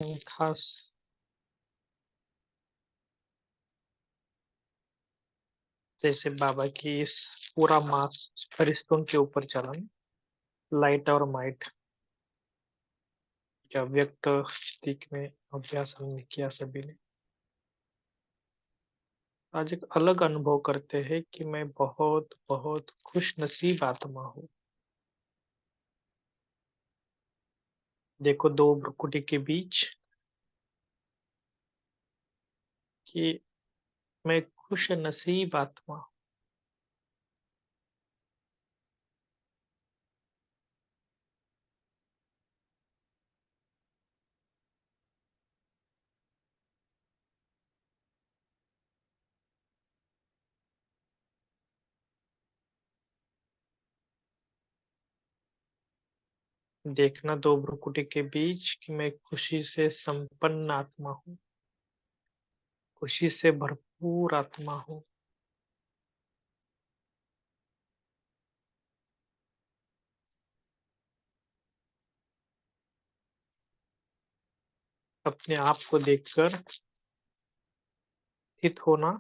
खास जैसे बाबा की इस पूरा मास फरिश्तों के ऊपर चला ना, लाइट और माइट या व्यक्त स्थिति में अभ्यास हमने किया सभी ने। आज एक अलग अनुभव करते हैं कि मैं बहुत बहुत खुश नसीब आत्मा हूँ। देखो दो भ्रुकुटी के बीच कि मैं खुश नसीब आत्मा हूँ। देखना दो भ्रुकुटी के बीच कि मैं खुशी से संपन्न आत्मा हूँ, खुशी से भरपूर आत्मा हूँ। अपने आप को देखकर स्थित होना,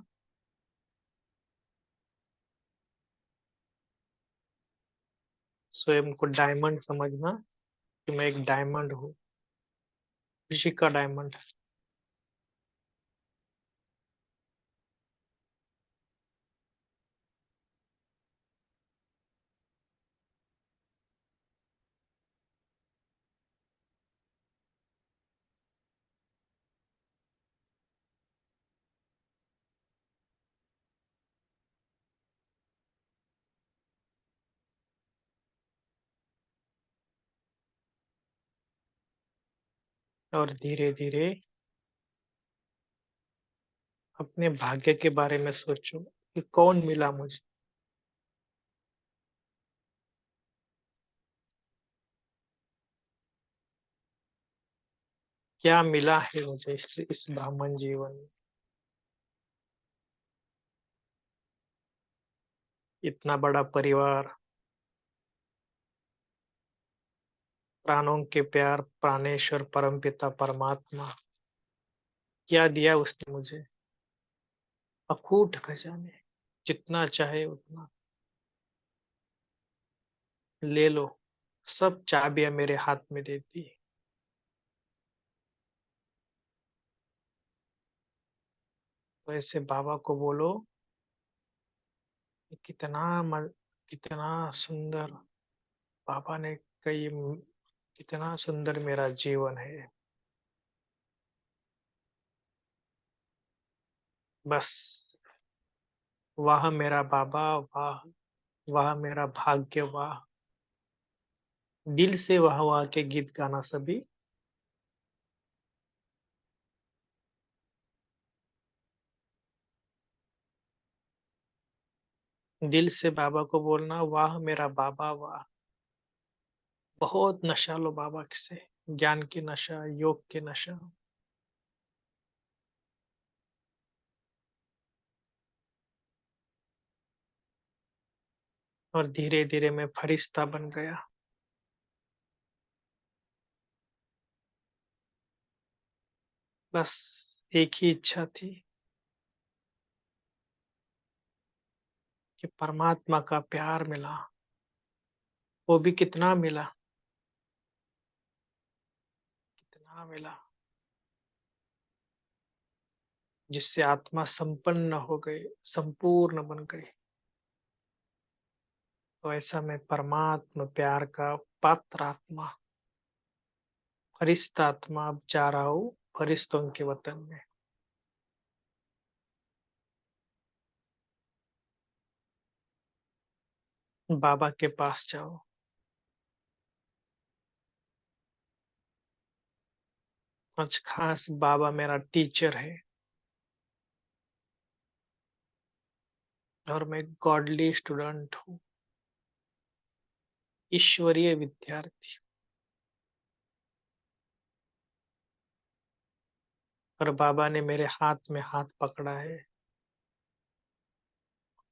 स्वयं को डायमंड समझना कि मैं एक डायमंड हूँ, खुशी का डायमंड। और धीरे धीरे अपने भाग्य के बारे में सोचो कि कौन मिला मुझे, क्या मिला है मुझे इस ब्राह्मण जीवन में। इतना बड़ा परिवार, प्राणों के प्यार, प्राणेश्वर परमपिता परमात्मा, क्या दिया उसने मुझे, अकूट खजाने, जितना चाहे उतना ले लो। सब चाबियां मेरे हाथ में दे दी। तो ऐसे बाबा को बोलो कि कितना सुंदर बाबा ने कही, कितना सुंदर मेरा जीवन है। बस वाह मेरा बाबा, वाह वाह मेरा भाग्य, वाह। दिल से वाह वाह के गीत गाना सभी। दिल से बाबा को बोलना, वाह मेरा बाबा, वाह। बहुत नशा लो बाबा से, ज्ञान की नशा, योग की नशा। और धीरे धीरे मैं फरिश्ता बन गया। बस एक ही इच्छा थी कि परमात्मा का प्यार मिला। वो भी कितना मिला, कितना मिला, जिससे आत्मा संपन्न हो गई, संपूर्ण बन गई। तो ऐसा मैं परमात्मा प्यार का पात्र आत्मा, फरिश्ता आत्मा अब जा रहा हूँ फरिश्तों के वतन में। बाबा के पास जाओ। आज खास बाबा मेरा टीचर है और मैं गॉडली स्टूडेंट हूँ, ईश्वरीय विद्यार्थी। और बाबा ने मेरे हाथ में हाथ पकड़ा है।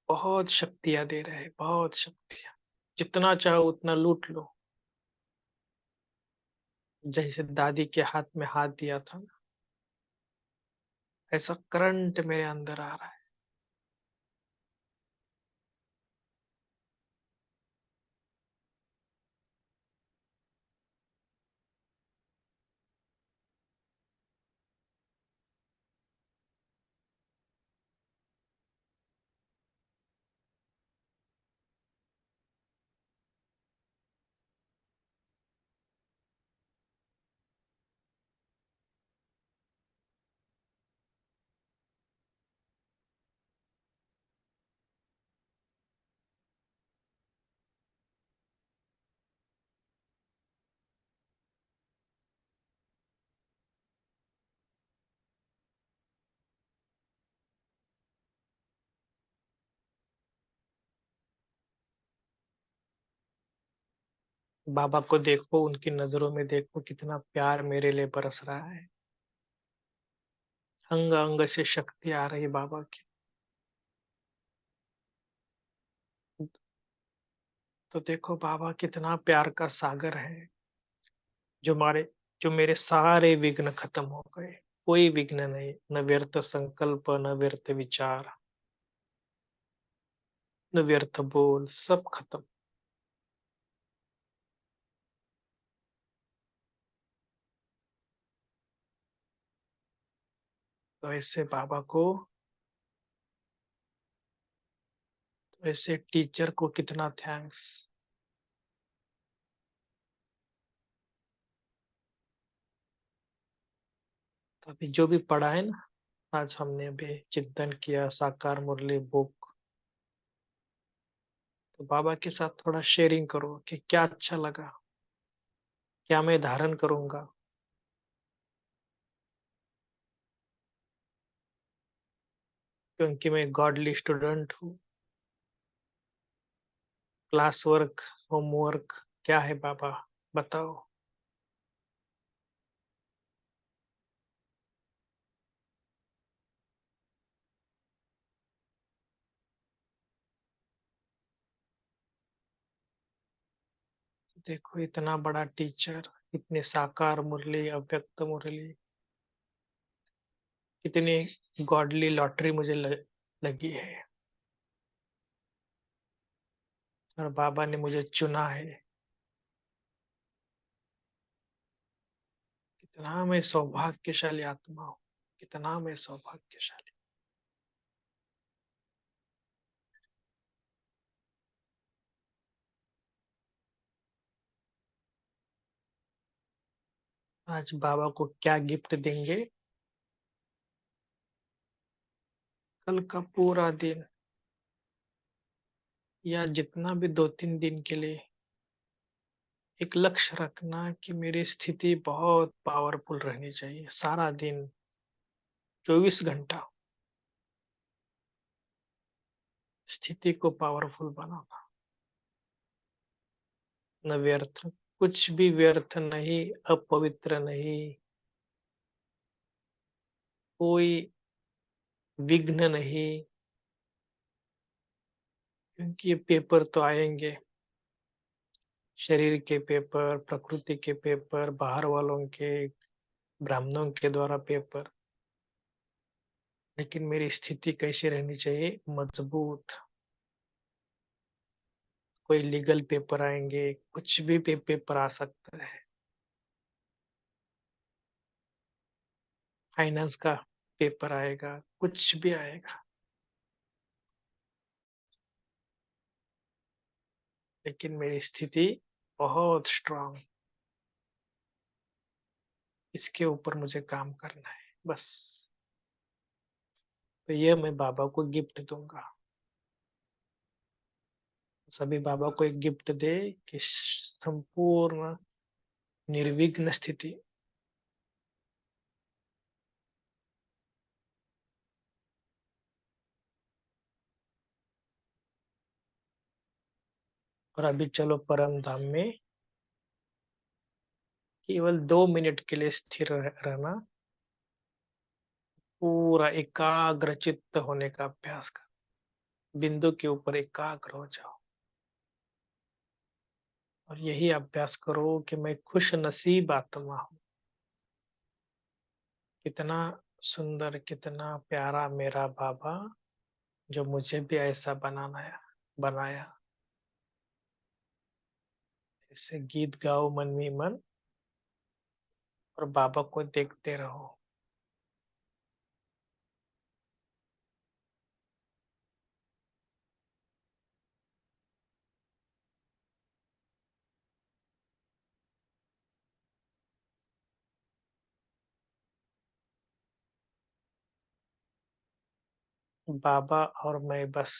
बहुत शक्तियाँ दे रहे हैं, बहुत शक्तियाँ। जितना चाहो उतना लूट लो, जैसे दादी के हाथ में हाथ दिया था ना, ऐसा करंट मेरे अंदर आ रहा है। बाबा को देखो, उनकी नजरों में देखो कितना प्यार मेरे लिए बरस रहा है। अंग अंग से शक्ति आ रही है बाबा की। तो देखो बाबा कितना प्यार का सागर है, जो मेरे सारे विघ्न खत्म हो गए। कोई विघ्न नहीं, न व्यर्थ संकल्प, न व्यर्थ विचार, न व्यर्थ बोल, सब खत्म। तो ऐसे बाबा को, तो ऐसे टीचर को कितना थैंक्स। तो अभी जो भी पढ़ा है ना, आज हमने अभी चिंतन किया, साकार मुरली बुक, तो बाबा के साथ थोड़ा शेयरिंग करो कि क्या अच्छा लगा, क्या मैं धारण करूंगा। क्योंकि मैं गॉडली स्टूडेंट हूँ। क्लास वर्क, होमवर्क क्या है बाबा, बताओ। देखो इतना बड़ा टीचर, इतने साकार मुरली, अव्यक्त मुरली, कितनी गॉडली लॉटरी मुझे लगी है। और बाबा ने मुझे चुना है। कितना मैं सौभाग्यशाली आत्मा हूँ, कितना मैं सौभाग्यशाली। आज बाबा को क्या गिफ्ट देंगे? कल का पूरा दिन, या जितना भी 2-3 दिन के लिए, एक लक्ष्य रखना कि मेरी स्थिति बहुत पावरफुल रहनी चाहिए। सारा दिन, 24 घंटा स्थिति को पावरफुल बनाना। न व्यर्थ, कुछ भी व्यर्थ नहीं, अपवित्र नहीं, कोई विघ्न नहीं। क्योंकि ये पेपर तो आएंगे, शरीर के पेपर, प्रकृति के पेपर, बाहर वालों के, ब्राह्मणों के द्वारा पेपर। लेकिन मेरी स्थिति कैसी रहनी चाहिए? मजबूत। कोई लीगल पेपर आएंगे, कुछ भी पेपर आ सकता है, फाइनेंस का पेपर आएगा, कुछ भी आएगा। लेकिन मेरी स्थिति बहुत स्ट्रांग, इसके ऊपर मुझे काम करना है बस। तो ये मैं बाबा को गिफ्ट दूंगा। सभी बाबा को एक गिफ्ट दे कि संपूर्ण निर्विघ्न स्थिति। और अभी चलो परम धाम में, केवल 2 मिनट के लिए स्थिर रहना, पूरा एकाग्र चित्त होने का अभ्यास कर। बिंदु के ऊपर एकाग्र हो जाओ। और यही अभ्यास करो कि मैं खुश नसीब आत्मा हूँ। कितना सुंदर, कितना प्यारा मेरा बाबा, जो मुझे भी ऐसा बनाया। ऐसे गीत गाओ मन ही मन और बाबा को देखते रहो। बाबा और मैं बस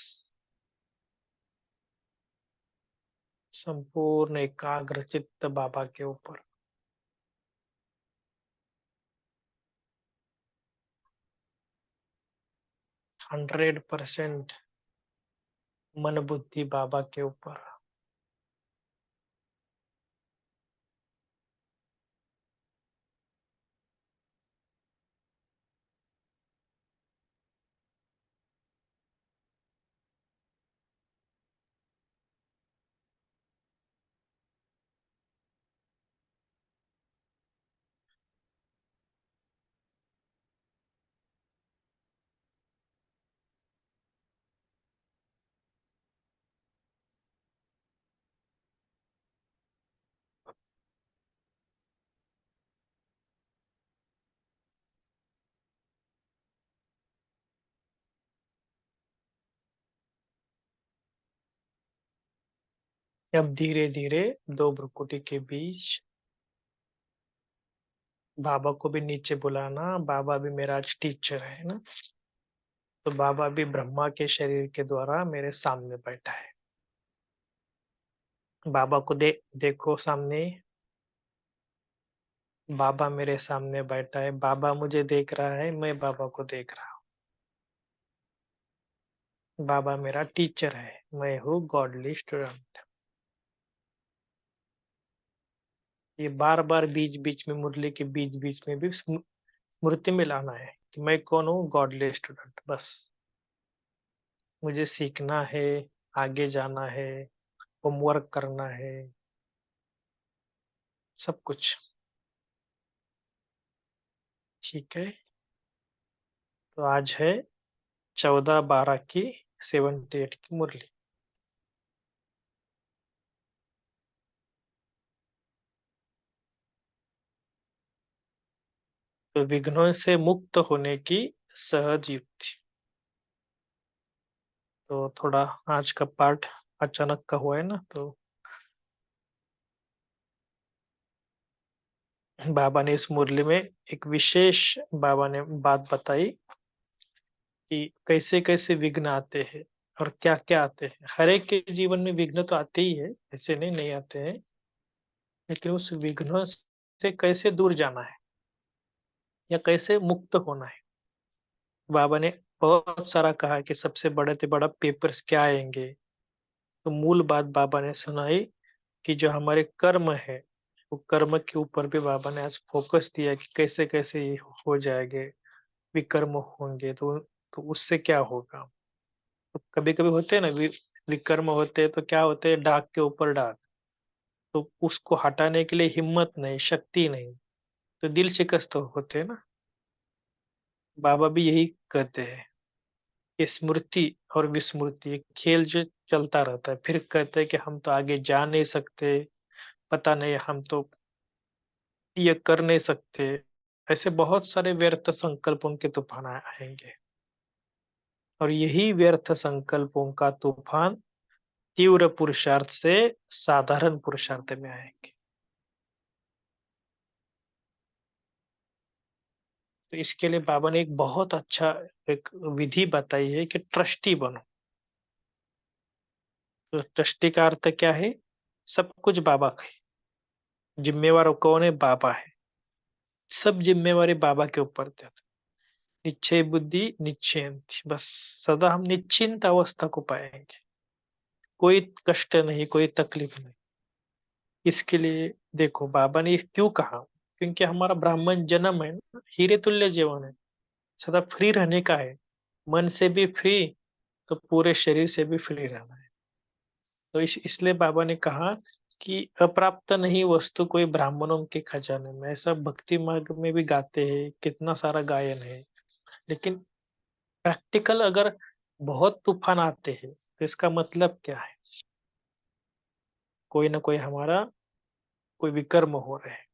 संपूर्ण एकाग्र चित्त बाबा के ऊपर। 100% मन बुद्धि बाबा के ऊपर। अब धीरे धीरे दो भ्रुकुटी के बीच बाबा को भी नीचे बुलाना। बाबा भी मेरा आज टीचर है ना, तो बाबा भी ब्रह्मा के शरीर के द्वारा मेरे सामने बैठा है। बाबा को देखो सामने। बाबा मेरे सामने बैठा है, बाबा मुझे देख रहा है, मैं बाबा को देख रहा हूँ। बाबा मेरा टीचर है, मैं हूँ गॉडली स्टूडेंट। ये बार बार बीच बीच में, मुरली के बीच बीच में भी स्मृति में लाना है कि मैं कौन हूँ, गॉडली स्टूडेंट। बस मुझे सीखना है, आगे जाना है, होमवर्क करना है, सब कुछ। ठीक है। तो आज है 14/12 की 78 की मुरली। तो विघ्नों से मुक्त होने की सहज युक्ति। तो थोड़ा आज का पाठ अचानक का हुआ है ना, तो बाबा ने इस मुरली में एक विशेष बाबा ने बात बताई कि कैसे कैसे विघ्न आते हैं और क्या क्या आते हैं। हर एक के जीवन में विघ्न तो आते ही है, ऐसे नहीं आते हैं, लेकिन उस विघ्नों से कैसे दूर जाना है या कैसे मुक्त होना है। बाबा ने बहुत सारा कहा कि सबसे बड़े से बड़ा पेपर्स क्या आएंगे। तो मूल बात बाबा ने सुनाई कि जो हमारे कर्म है, वो कर्म के ऊपर भी बाबा ने आज फोकस दिया कि कैसे कैसे ये हो जाएंगे, विकर्म होंगे। तो उससे क्या होगा। तो कभी कभी होते हैं ना, विकर्म होते हैं तो क्या होते हैं, डाक के ऊपर डाक। तो उसको हटाने के लिए हिम्मत नहीं, शक्ति नहीं, तो दिल शिकस्त तो होते हैं ना। बाबा भी यही कहते हैं कि स्मृति और विस्मृति एक खेल जो चलता रहता है। फिर कहते हैं कि हम तो आगे जा नहीं सकते, पता नहीं, हम तो ये कर नहीं सकते। ऐसे बहुत सारे व्यर्थ संकल्प उनके तूफान आएंगे, और यही व्यर्थ संकल्पों का तूफान तीव्र पुरुषार्थ से साधारण पुरुषार्थ में आएंगे। तो इसके लिए बाबा ने एक बहुत अच्छा एक विधि बताई है कि ट्रस्टी बनो। तो ट्रस्टी का अर्थ क्या है, सब कुछ बाबा का है। जिम्मेवार कौन है, बाबा है। सब जिम्मेवारी बाबा के ऊपर थे। निश्चय बुद्धि निश्चिंत, बस सदा हम निश्चिंत अवस्था को पाएंगे। कोई कष्ट नहीं, कोई तकलीफ नहीं। इसके लिए देखो बाबा ने ये क्यों कहा, क्योंकि हमारा ब्राह्मण जन्म है ना, हीरे तुल्य जीवन है, सदा फ्री रहने का है। मन से भी फ्री, तो पूरे शरीर से भी फ्री रहना है। तो इसलिए बाबा ने कहा कि अप्राप्त नहीं वस्तु कोई ब्राह्मणों के खजाने में, ऐसा भक्ति मार्ग में भी गाते हैं, कितना सारा गायन है। लेकिन प्रैक्टिकल अगर बहुत तूफान आते हैं तो इसका मतलब क्या है? कोई ना कोई हमारा कोई विकर्म हो रहे हैं।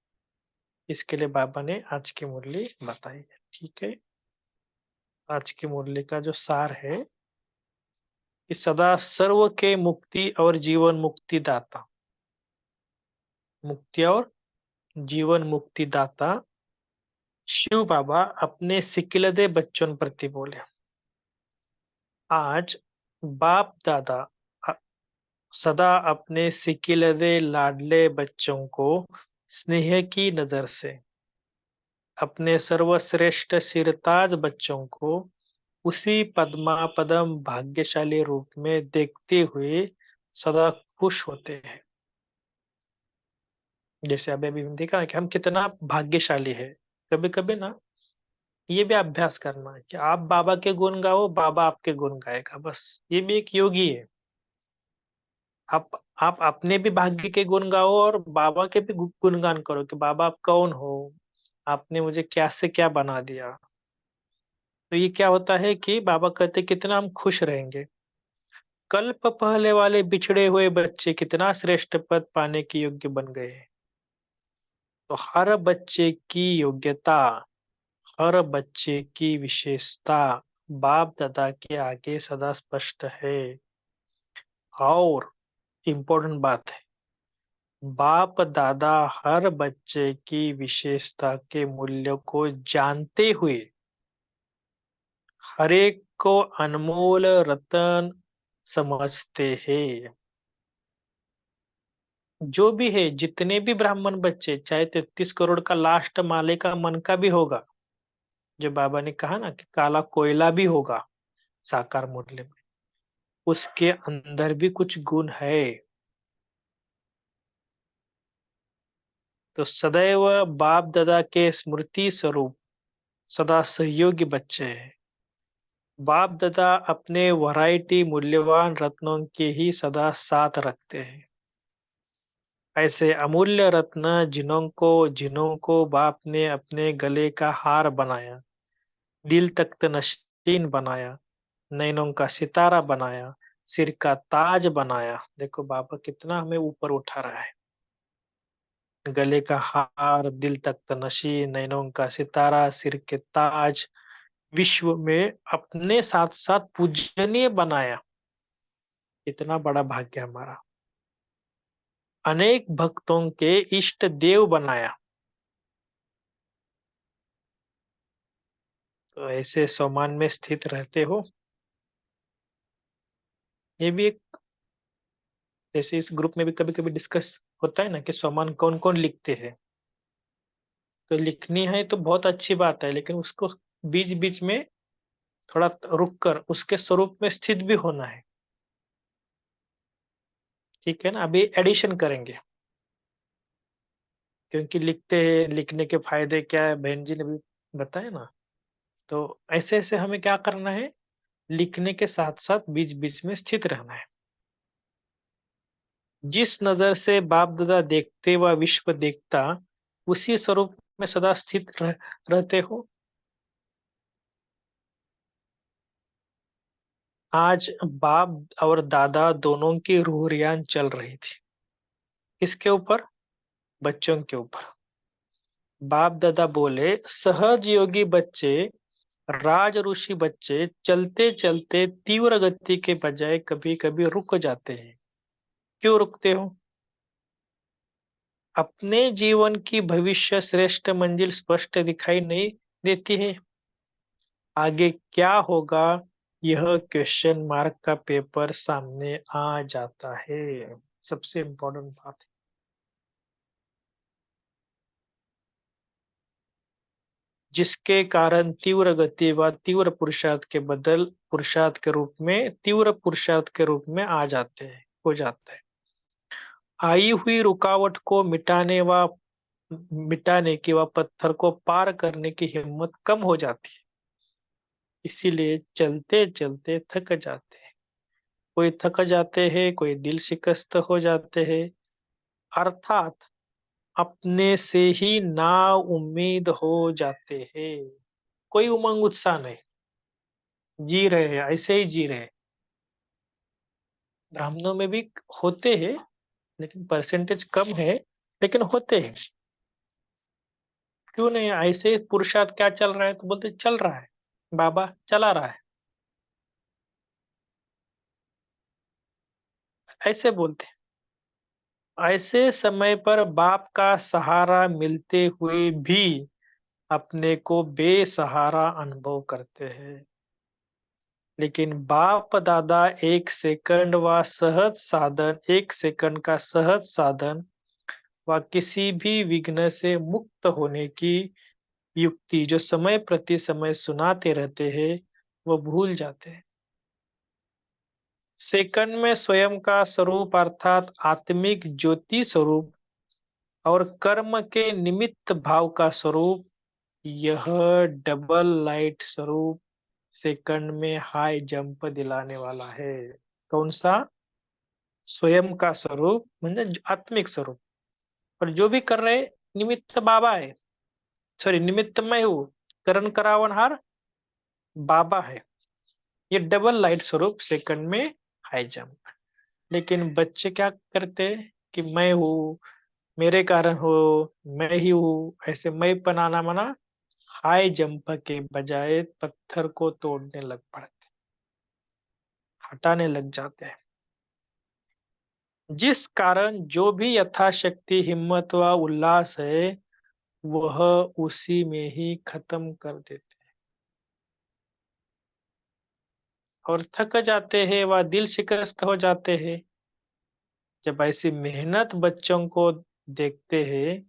इसके लिए बाबा ने आज की मुरली बताई है। ठीक है, आज की मुरली का जो सार है कि सदा सर्व के मुक्ति और जीवन मुक्ति दाता, मुक्ति और जीवन मुक्ति दाता शिव बाबा अपने सिकिलदे बच्चों प्रति बोले। आज बाप दादा अ- सदा अपने सिकिलदे लाडले बच्चों को स्नेह की नजर से, अपने सर्वश्रेष्ठ सिरताज बच्चों को उसी पद्मा पदम भाग्यशाली रूप में देखते हुए सदा खुश होते हैं। जैसे अभी अभी देखा ना कि हम कितना भाग्यशाली है। कभी कभी ना ये भी अभ्यास करना है कि आप बाबा के गुण गाओ, बाबा आपके गुण गाएगा। बस ये भी एक योगी है। आप आप अपने भी भाग्य के गुण गाओ और बाबा के भी गुणगान करो कि बाबा आप कौन हो, आपने मुझे क्या से क्या बना दिया। तो ये क्या होता है कि बाबा कहते कितना हम खुश रहेंगे। कल्प पहले वाले बिछड़े हुए बच्चे कितना श्रेष्ठ पद पाने के योग्य बन गए हैं। तो हर बच्चे की योग्यता, हर बच्चे की विशेषता बाप दादा के आगे सदा स्पष्ट है। और इम्पोर्टेंट बात है, बाप दादा हर बच्चे की विशेषता के मूल्य को जानते हुए हर एक को अनमोल रतन समझते हैं। जो भी है, जितने भी ब्राह्मण बच्चे, चाहे 33 करोड़ का लास्ट माले का मन का भी होगा, जो बाबा ने कहा ना कि काला कोयला भी होगा साकार मूल्य में, उसके अंदर भी कुछ गुण है। तो सदैव बाप दादा के स्मृति स्वरूप सदा सहयोगी बच्चे हैं। बाप दादा अपने वैरायटी मूल्यवान रत्नों के ही सदा साथ रखते हैं। ऐसे अमूल्य रत्न जिन्हों को बाप ने अपने गले का हार बनाया, दिल तख्त नशीन बनाया, नैनों का सितारा बनाया, सिर का ताज बनाया। देखो बाबा कितना हमें ऊपर उठा रहा है। गले का हार, दिल तख्त नशीन, नैनों का सितारा, सिर के ताज, विश्व में अपने साथ साथ पूजनीय बनाया। इतना बड़ा भाग्य हमारा। अनेक भक्तों के इष्ट देव बनाया। तो ऐसे सोमान में स्थित रहते हो। ये भी एक, जैसे इस ग्रुप में भी कभी कभी डिस्कस होता है ना कि सोमान कौन कौन लिखते हैं। तो लिखनी है तो बहुत अच्छी बात है, लेकिन उसको बीच बीच में थोड़ा रुक कर उसके स्वरूप में स्थित भी होना है। ठीक है ना, अभी एडिशन करेंगे। क्योंकि लिखते हैं, लिखने के फायदे क्या है बहन जी ने भी बताया ना। तो ऐसे ऐसे हमें क्या करना है, लिखने के साथ साथ बीच बीच में स्थित रहना है। जिस नजर से बाप दादा देखते व विश्व देखता, उसी स्वरूप में सदा स्थित रहते हो। आज बाप और दादा दोनों की रूह रियान चल रही थी। किसके ऊपर? बच्चों के ऊपर। बाप दादा बोले सहज योगी बच्चे, राज ऋषि बच्चे चलते चलते तीव्र गति के बजाय कभी कभी रुक जाते हैं। क्यों रुकते हो? अपने जीवन की भविष्य श्रेष्ठ मंजिल स्पष्ट दिखाई नहीं देती है। आगे क्या होगा, यह क्वेश्चन मार्क का पेपर सामने आ जाता है। सबसे इम्पोर्टेंट बात है। जिसके कारण तीव्र गति व तीव्र पुरुषार्थ के बदल पुरुषार्थ के रूप में, तीव्र पुरुषार्थ के रूप में आ जाते हैं, हो जाता है। आई हुई रुकावट को मिटाने की व पत्थर को पार करने की हिम्मत कम हो जाती है। इसीलिए चलते चलते थक जाते हैं। कोई थक जाते हैं, कोई दिल शिकस्त हो जाते हैं, अर्थात अपने से ही ना उम्मीद हो जाते हैं। कोई उमंग उत्साह नहीं, जी रहे हैं ऐसे ही जी रहे हैं। ब्राह्मणों में भी होते हैं, लेकिन परसेंटेज कम है, लेकिन होते हैं। क्यों नहीं, ऐसे पुरुषार्थ क्या चल रहा है तो बोलते चल रहा है, बाबा चला रहा है, ऐसे बोलते हैं। ऐसे समय पर बाप का सहारा मिलते हुए भी अपने को बेसहारा अनुभव करते हैं। लेकिन बाप दादा एक सेकंड का सहज साधन व किसी भी विघ्न से मुक्त होने की युक्ति जो समय प्रति समय सुनाते रहते हैं, वो भूल जाते हैं। सेकंड में स्वयं का स्वरूप अर्थात आत्मिक ज्योति स्वरूप और कर्म के निमित्त भाव का स्वरूप, यह डबल लाइट स्वरूप सेकंड में हाई जंप दिलाने वाला है। कौन सा? स्वयं का स्वरूप म्हणजे आत्मिक स्वरूप, और जो भी कर रहे निमित्त बाबा है, सॉरी निमित्त मैं हूँ, करण करावनहार बाबा है। ये डबल लाइट स्वरूप सेकंड में हाई जंप। लेकिन बच्चे क्या करते हैं कि मैं हूँ, मेरे कारण हो, मैं ही हूँ, ऐसे मैं बनाना मना हाई जंप के बजाय पत्थर को तोड़ने लग पड़ते, हटाने लग जाते हैं। जिस कारण जो भी यथाशक्ति हिम्मत व उल्लास है, वह उसी में ही खत्म कर देते हैं और थक जाते हैं व दिल शिकस्त हो जाते हैं। जब ऐसी मेहनत बच्चों को देखते हैं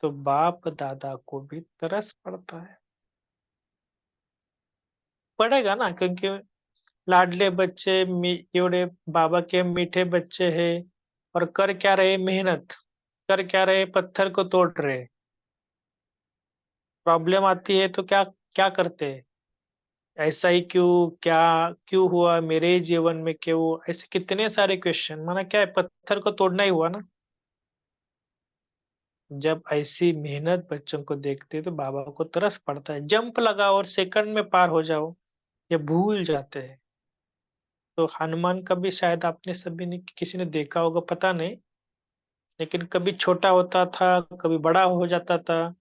तो बाप दादा को भी तरस पड़ता है। पड़ेगा ना, क्योंकि लाडले बच्चे एवढे बाबा के मीठे बच्चे हैं, और कर क्या रहे मेहनत, कर क्या रहे पत्थर को तोड़ रहे। प्रॉब्लम आती है तो क्या क्या करते हैं, ऐसा ही क्यों, क्या क्यों हुआ मेरे जीवन में, क्यों ऐसे कितने सारे क्वेश्चन, माना क्या है, पत्थर को तोड़ना ही हुआ ना। जब ऐसी मेहनत बच्चों को देखते तो बाबा को तरस पड़ता है, जंप लगाओ और सेकंड में पार हो जाओ, ये भूल जाते हैं। तो हनुमान का भी शायद आपने सभी ने किसी ने देखा होगा, पता नहीं, लेकिन कभी छोटा होता था, कभी बड़ा हो जाता था।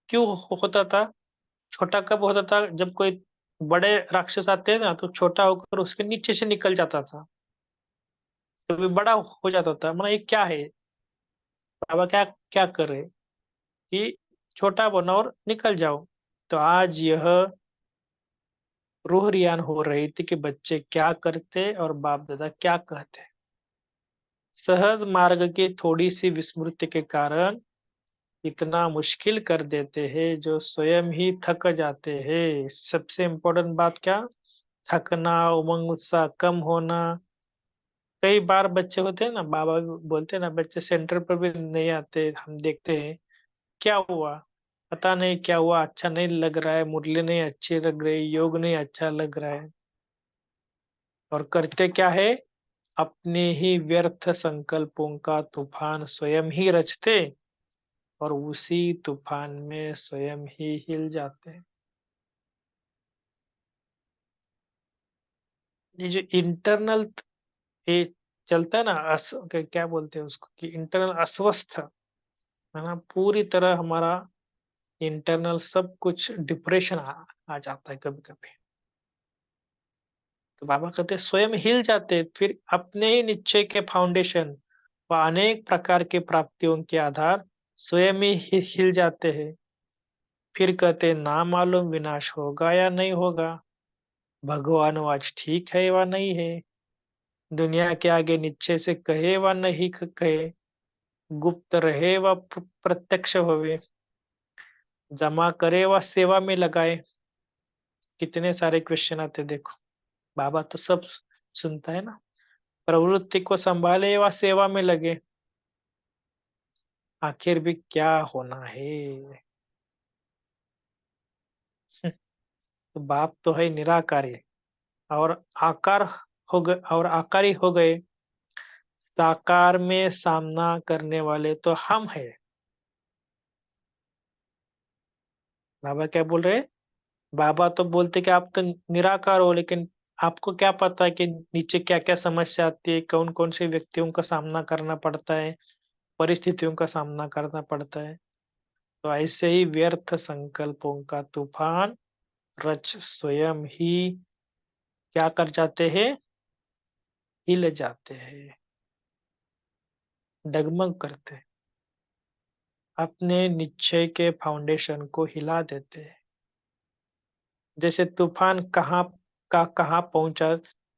क्यों होता था? छोटा कब होता था, जब कोई बड़े राक्षस आते हैं ना, तो छोटा होकर उसके नीचे से निकल जाता था, कभी बड़ा हो जाता था। मतलब ये क्या है, बाबा क्या क्या कर रहे कि छोटा बनो और निकल जाओ। तो आज यह रूह रियान हो रही थी कि बच्चे क्या करते और बाप दादा क्या कहते। सहज मार्ग की थोड़ी सी विस्मृति के कारण इतना मुश्किल कर देते हैं जो स्वयं ही थक जाते हैं। सबसे इम्पोर्टेंट बात क्या? थकना, उमंग उत्साह कम होना। कई बार बच्चे होते हैं ना, बाबा भी बोलते हैं ना, बच्चे सेंटर पर भी नहीं आते, हम देखते हैं क्या हुआ, पता नहीं क्या हुआ, अच्छा नहीं लग रहा है, मुरली नहीं अच्छी लग रही, योग नहीं अच्छा लग रहा है। और करते क्या है, अपने ही व्यर्थ संकल्पों का तूफान स्वयं ही रचते और उसी तूफान में स्वयं ही हिल जाते हैं। ये जो इंटरनल ये चलता है ना, क्या बोलते हैं उसको, कि इंटरनल अस्वस्थ है ना, पूरी तरह हमारा इंटरनल सब कुछ डिप्रेशन आ जाता है कभी कभी। तो बाबा कहते हैं स्वयं हिल जाते, फिर अपने ही निश्चय के फाउंडेशन व अनेक प्रकार के प्राप्तियों के आधार स्वयं ही हिल जाते हैं। फिर कहते हैं ना मालूम विनाश होगा या नहीं होगा, भगवान आज ठीक है व नहीं है, दुनिया के आगे निश्चय से कहे व नहीं कहे, गुप्त रहे व प्रत्यक्ष होवे, जमा करे व सेवा में लगाए। कितने सारे क्वेश्चन आते देखो, बाबा तो सब सुनता है ना। प्रवृत्ति को संभाले व सेवा में लगे, आखिर भी क्या होना है। तो बाप तो है निराकारी और आकार हो गए, और आकारी हो गए, साकार में सामना करने वाले तो हम हैं। बाबा क्या बोल रहे हैं? बाबा तो बोलते कि आप तो निराकार हो, लेकिन आपको क्या पता है कि नीचे क्या क्या समस्या आती है, कौन कौन से व्यक्तियों का सामना करना पड़ता है, परिस्थितियों का सामना करना पड़ता है। तो ऐसे ही व्यर्थ संकल्पों का तूफान रच स्वयं ही क्या कर जाते हैं? हिल जाते हैं, डगमग करते हैं, अपने निश्चय के फाउंडेशन को हिला देते हैं। जैसे तूफान कहाँ पहुंचा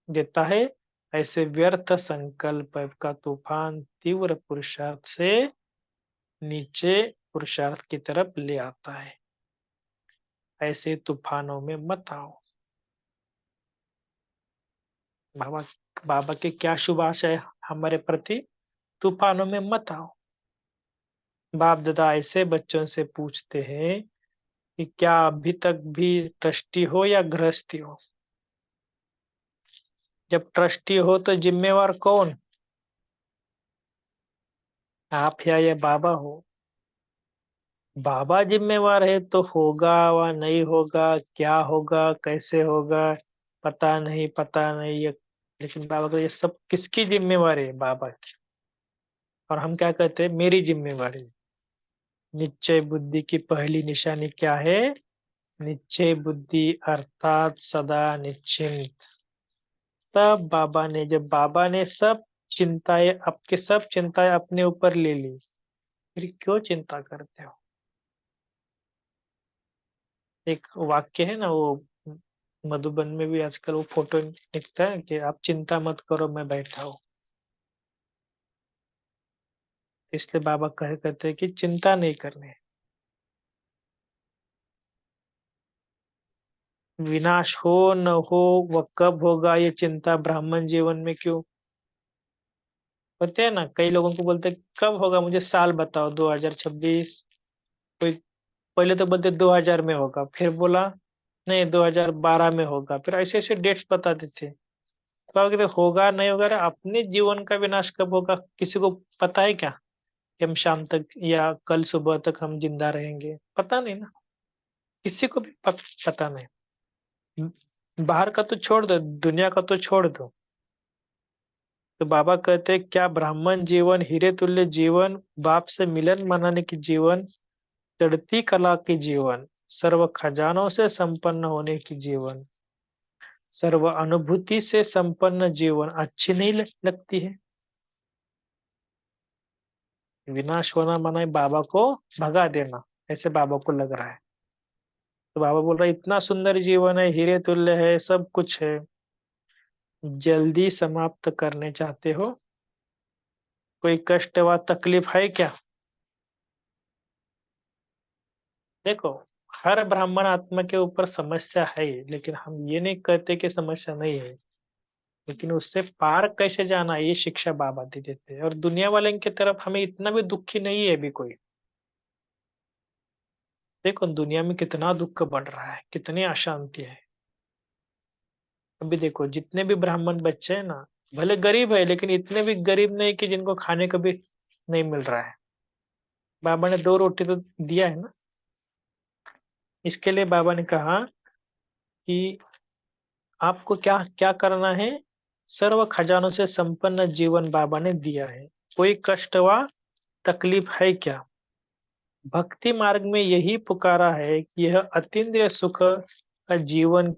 देता है, ऐसे व्यर्थ संकल्प का तूफान तीव्र पुरुषार्थ से नीचे पुरुषार्थ की तरफ ले आता है। ऐसे तूफानों में मत आओ। बाबा बाबा की क्या शुभ आशा है हमारे प्रति? तूफानों में मत आओ। बाप दादा ऐसे बच्चों से पूछते हैं कि क्या अभी तक भी ट्रस्टी हो या गृहस्थी हो? जब ट्रस्टी हो तो जिम्मेवार कौन? आप या ये बाबा हो। बाबा जिम्मेवार है तो होगा व नहीं होगा, क्या होगा कैसे होगा, पता नहीं ये। लेकिन बाबा को ये सब किसकी जिम्मेवारी है? बाबा की। और हम क्या कहते हैं? मेरी जिम्मेवारी। निश्चय बुद्धि की पहली निशानी क्या है? निश्चय बुद्धि अर्थात सदा निश्चिंत। सब बाबा ने, जब बाबा ने सब चिंताएं अपने ऊपर ले ली, फिर क्यों चिंता करते हो? एक वाक्य है ना वो, मधुबन में भी आजकल वो फोटो दिखता है कि आप चिंता मत करो मैं बैठा हूँ। इसलिए बाबा कहते हैं कि चिंता नहीं करनी। विनाश हो न हो, वह कब होगा ये चिंता ब्राह्मण जीवन में क्यों? होते हैं ना, कई लोगों को बोलते हैं, कब होगा मुझे साल बताओ, 2026। कोई पहले तो बोलते 2000 में होगा, फिर बोला नहीं 2012 में होगा, फिर ऐसे ऐसे डेट्स बताते थे। तो आप कहते होगा नहीं होगा, अरे अपने जीवन का विनाश कब होगा किसी को पता है क्या? कि हम शाम तक या कल सुबह तक हम जिंदा रहेंगे? पता नहीं ना, किसी को भी पता नहीं। बाहर का तो छोड़ दो, दुनिया का तो छोड़ दो। तो बाबा कहते हैं क्या ब्राह्मण जीवन हीरे तुल्य जीवन, बाप से मिलन मनाने की जीवन, चढ़ती कला की जीवन, सर्व खजानों से संपन्न होने की जीवन, सर्व अनुभूति से संपन्न जीवन अच्छी नहीं लगती है? विनाश होना माना है बाबा को भगा देना, ऐसे बाबा को लग रहा है। तो बाबा बोल रहा है इतना सुंदर जीवन है, हीरे तुल्य है, सब कुछ है, जल्दी समाप्त करने चाहते हो? कोई कष्ट व तकलीफ है क्या? देखो, हर ब्राह्मण आत्मा के ऊपर समस्या है, लेकिन हम ये नहीं कहते कि समस्या नहीं है। लेकिन उससे पार कैसे जाना, ये शिक्षा बाबा दे देते हैं। और दुनिया वाले की तरफ हमें इतना भी दुखी नहीं है अभी कोई। देखो दुनिया में कितना दुख बढ़ रहा है, कितनी अशांति है। अभी देखो जितने भी ब्राह्मण बच्चे हैं ना, भले गरीब है लेकिन इतने भी गरीब नहीं कि जिनको खाने को भी नहीं मिल रहा है। बाबा ने 2 रोटी तो दिया है ना। इसके लिए बाबा ने कहा कि आपको क्या क्या करना है? सर्व खजानों से संपन्न जीवन बाबा ने दिया है, कोई कष्ट व तकलीफ है क्या? भक्ति मार्ग में यही पुकारा है कि यह अतीन्द्रिय सुख का जीवन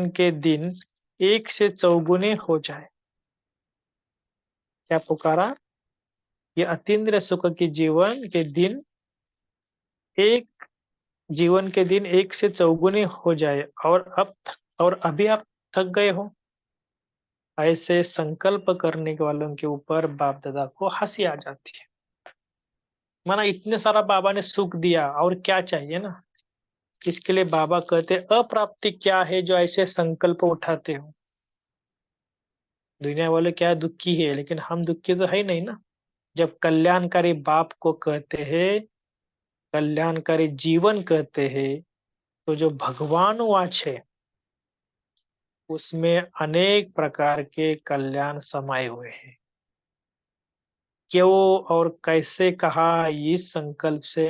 के दिन एक से चौगुने हो जाए। क्या पुकारा? ये अतीन्द्रिय सुख की एक जीवन के दिन एक से चौगुने हो जाए, और अभी आप थक गए हो। ऐसे संकल्प करने वालों के ऊपर बाप दादा को हंसी आ जाती है। माना इतने सारा बाबा ने सुख दिया, और क्या चाहिए ना। इसके लिए बाबा कहते अप्राप्ति क्या है जो ऐसे संकल्प उठाते हो? दुनिया वाले क्या दुखी है, लेकिन हम दुखी तो है ही नहीं ना। जब कल्याणकारी बाप को कहते हैं, कल्याणकारी जीवन कहते हैं, तो जो भगवान वाच है उसमें अनेक प्रकार के कल्याण समाये हुए हैं। क्यों और कैसे कहा इस संकल्प से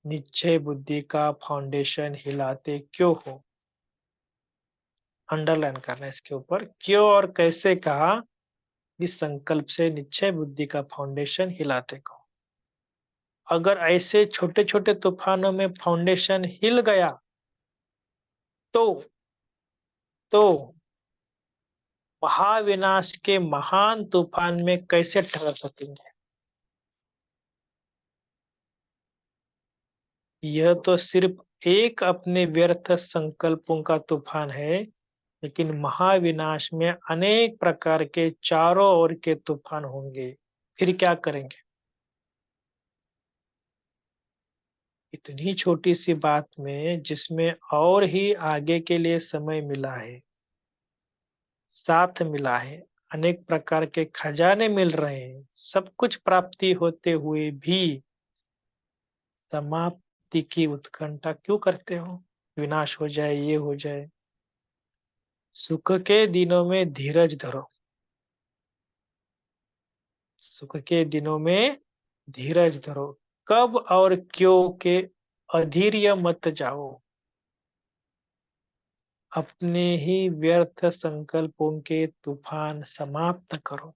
निश्चय बुद्धि का फाउंडेशन हिलाते क्यों हो। अंडरलाइन करना है इसके ऊपर, क्यों और कैसे कहा इस संकल्प से निश्चय बुद्धि का फाउंडेशन हिलाते को। अगर ऐसे छोटे छोटे तूफानों में फाउंडेशन हिल गया तो तो महाविनाश के महान तूफान में कैसे ठहर सकेंगे। यह तो सिर्फ एक अपने व्यर्थ संकल्पों का तूफान है, लेकिन महाविनाश में अनेक प्रकार के चारों ओर के तूफान होंगे। फिर क्या करेंगे। इतनी छोटी सी बात में जिसमें और ही आगे के लिए समय मिला है, साथ मिला है, अनेक प्रकार के खजाने मिल रहे हैं, सब कुछ प्राप्ति होते हुए भी समाप्ति की उत्कंठा क्यों करते हो। विनाश हो जाए, ये हो जाए। सुख के दिनों में धीरज धरो। सुख के दिनों में धीरज धरो। कब और क्यों के अधीर्य मत जाओ। अपने ही व्यर्थ संकल्पों के तूफान समाप्त करो।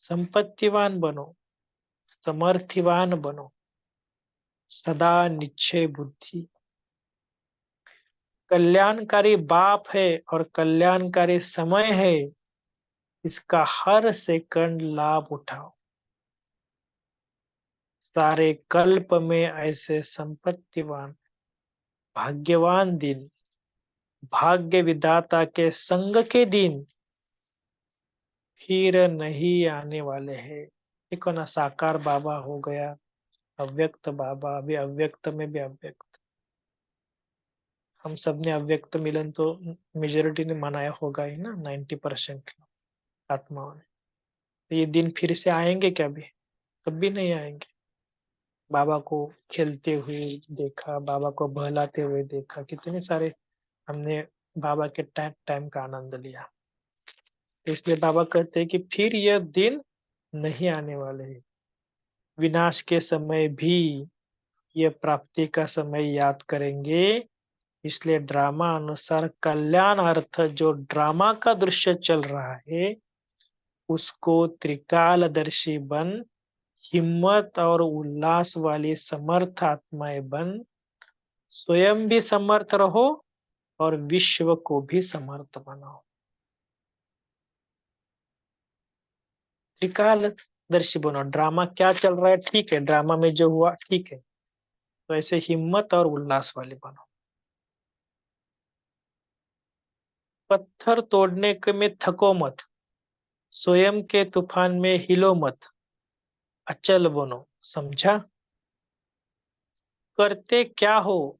संपत्तिवान बनो, समर्थिवान बनो, सदा निश्चय बुद्धि। कल्याणकारी बाप है और कल्याणकारी समय है, इसका हर सेकंड लाभ उठाओ। सारे कल्प में ऐसे संपत्तिवान भाग्यवान दिन, भाग्य विधाता के संग के दिन फिर नहीं आने वाले हैं। देखो ना, साकार बाबा हो गया, अव्यक्त बाबा, अभी अव्यक्त में भी अव्यक्त। हम सब ने अव्यक्त मिलन तो मेजोरिटी ने मनाया होगा ही ना, 90% आत्माओं ने। तो ये दिन फिर से आएंगे क्या भी। कभी नहीं आएंगे। बाबा को खेलते हुए देखा, बाबा को बहलाते हुए देखा, कितने सारे हमने बाबा के टाइम टाइम का आनंद लिया। तो इसलिए बाबा कहते हैं कि फिर यह दिन नहीं आने वाले हैं। विनाश के समय भी ये प्राप्ति का समय याद करेंगे। इसलिए ड्रामा अनुसार कल्याण अर्थ जो ड्रामा का दृश्य चल रहा है, उसको त्रिकालदर्शी बन, हिम्मत और उल्लास वाली समर्थ आत्माएं बन, स्वयं भी समर्थ रहो और विश्व को भी समर्थ बनाओ। त्रिकालदर्शी बनो। ड्रामा क्या चल रहा है, ठीक है, ड्रामा में जो हुआ ठीक है, तो ऐसे हिम्मत और उल्लास वाले बनो। पत्थर तोड़ने के में थको मत, स्वयं के तूफान में हिलो मत, अचल बनो। समझा। करते क्या हो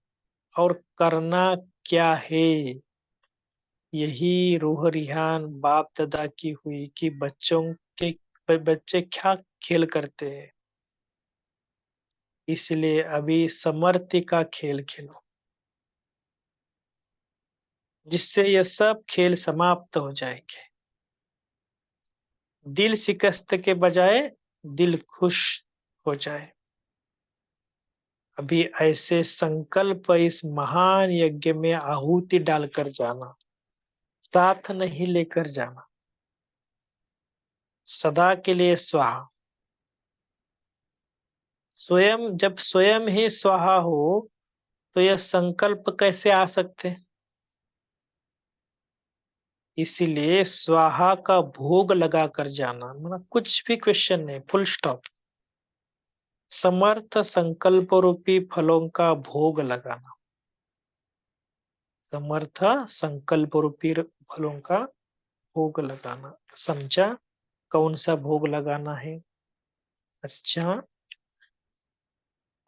और करना क्या है, यही रूह रिहान बाप दादा की हुई कि बच्चों के बच्चे क्या खेल करते हैं। इसलिए अभी समर्थी का खेल खेलो, जिससे ये सब खेल समाप्त हो जाएंगे। दिल शिकस्त के बजाय दिल खुश हो जाए। अभी ऐसे संकल्प इस महान यज्ञ में आहुति डालकर जाना, साथ नहीं लेकर जाना। सदा के लिए स्वाहा। स्वयं जब स्वयं ही स्वाहा हो तो यह संकल्प कैसे आ सकते। इसीलिए स्वाहा का भोग लगा कर जाना, मतलब कुछ भी क्वेश्चन नहीं, फुल स्टॉप। समर्थ संकल्प रूपी फलों का भोग लगाना। समर्थ संकल्प रूपी फलों का भोग लगाना। समझा। कौन सा भोग लगाना है। अच्छा।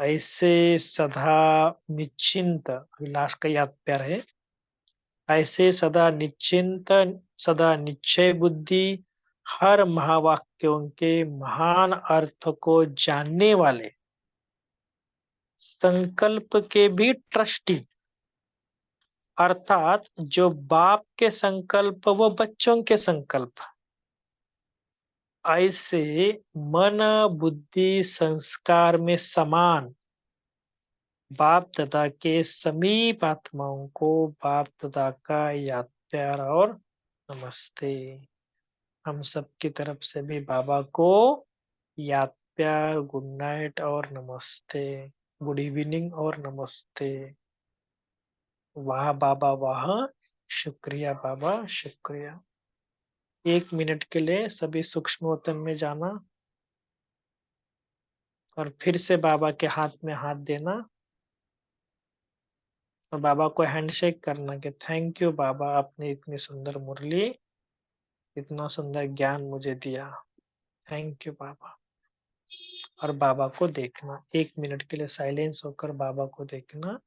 ऐसे सदा निश्चिंत, अभी लास्ट का याद प्यार है। ऐसे सदा निश्चिंत, सदा निश्चय बुद्धि, हर महावाक्यों के महान अर्थ को जानने वाले, संकल्प के भी ट्रस्टी, अर्थात जो बाप के संकल्प वो बच्चों के संकल्प, ऐसे मन बुद्धि संस्कार में समान बाप दादा के समीप आत्माओं को बाप दादा का याद प्यार और नमस्ते। हम सब की तरफ से भी बाबा को याद प्यार, गुड नाइट और नमस्ते, गुड इवनिंग और नमस्ते। वाह बाबा वाह, शुक्रिया बाबा शुक्रिया। 1 मिनट के लिए सभी सूक्ष्म वतन में जाना और फिर से बाबा के हाथ में हाथ देना और बाबा को हैंडशेक करना कि थैंक यू बाबा, आपने इतनी सुंदर मुरली, इतना सुंदर ज्ञान मुझे दिया। थैंक यू बाबा। और बाबा को देखना, 1 मिनट के लिए साइलेंस होकर बाबा को देखना।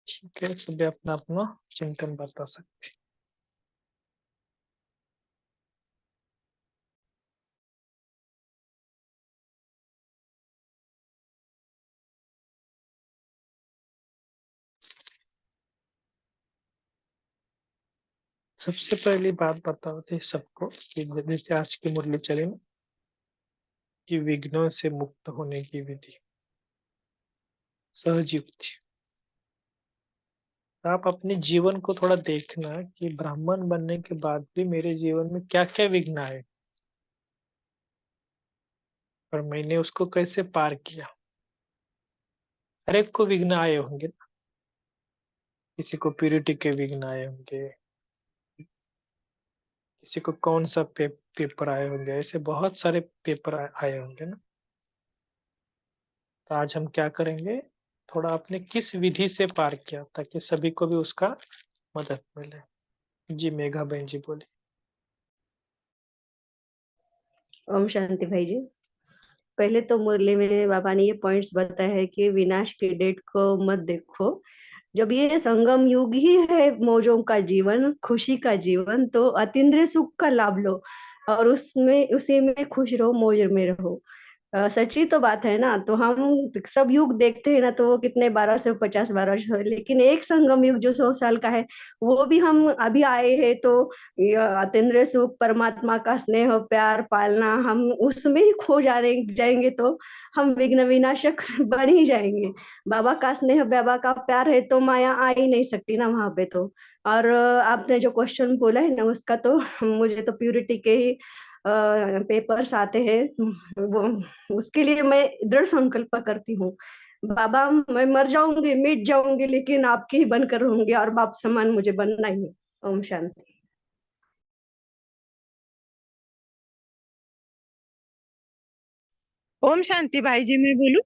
ठीक है, सभी अपना अपना चिंतन बता सकते। सबसे पहली बात बताओ थे सबको कि जैसे आज की मुरली चले ना, कि विघ्नों से मुक्त होने की विधि, सहज युक्ति। तो आप अपने जीवन को थोड़ा देखना कि ब्राह्मण बनने के बाद भी मेरे जीवन में क्या क्या विघ्न आए और मैंने उसको कैसे पार किया। हर एक को विघ्न आए होंगे ना। किसी को प्यूरिटी के विघ्न आए होंगे, किसी को कौन सा पेपर आए होंगे, ऐसे बहुत सारे पेपर आए होंगे ना। तो आज हम क्या करेंगे, थोड़ा आपने किस विधि से पार किया ताकि सभी को भी उसका मदद मिले। जी मेघा बहन जी बोली। ओम शांति भाई जी। पहले तो मुरली में बाबा ने ये पॉइंट्स बताया है कि विनाश की डेट को मत देखो। जब ये संगम युग ही है, मौजों का जीवन, खुशी का जीवन, तो अतीन्द्रिय सुख का लाभ लो और उसमें उसी में खुश रहो, मौज में रहो। सच्ची तो बात है ना। तो हम सब युग देखते हैं ना, तो वो कितने 1250 1200, लेकिन एक संगम युग जो 100 साल का है, वो भी हम अभी आए हैं। तो अतीन्द्रिय सुख, परमात्मा का स्नेह प्यार पालना, हम उसमें ही खो जाएंगे तो हम विघ्न विनाशक बन ही जाएंगे। बाबा का स्नेह, बाबा का प्यार है तो माया आ ही नहीं सकती ना वहां पे तो। और आपने जो क्वेश्चन बोला है ना, उसका तो मुझे तो प्यूरिटी के ही पेपर्स आते हैं। वो उसके लिए मैं दृढ़ संकल्प करती हूँ। बाबा, मैं मर जाऊंगी, मिट जाऊंगी, लेकिन आपकी ही बनकर रहूंगी और बाप समान मुझे बनना ही है। ओम शांति। ओम शांति भाई जी, मैं बोलूं?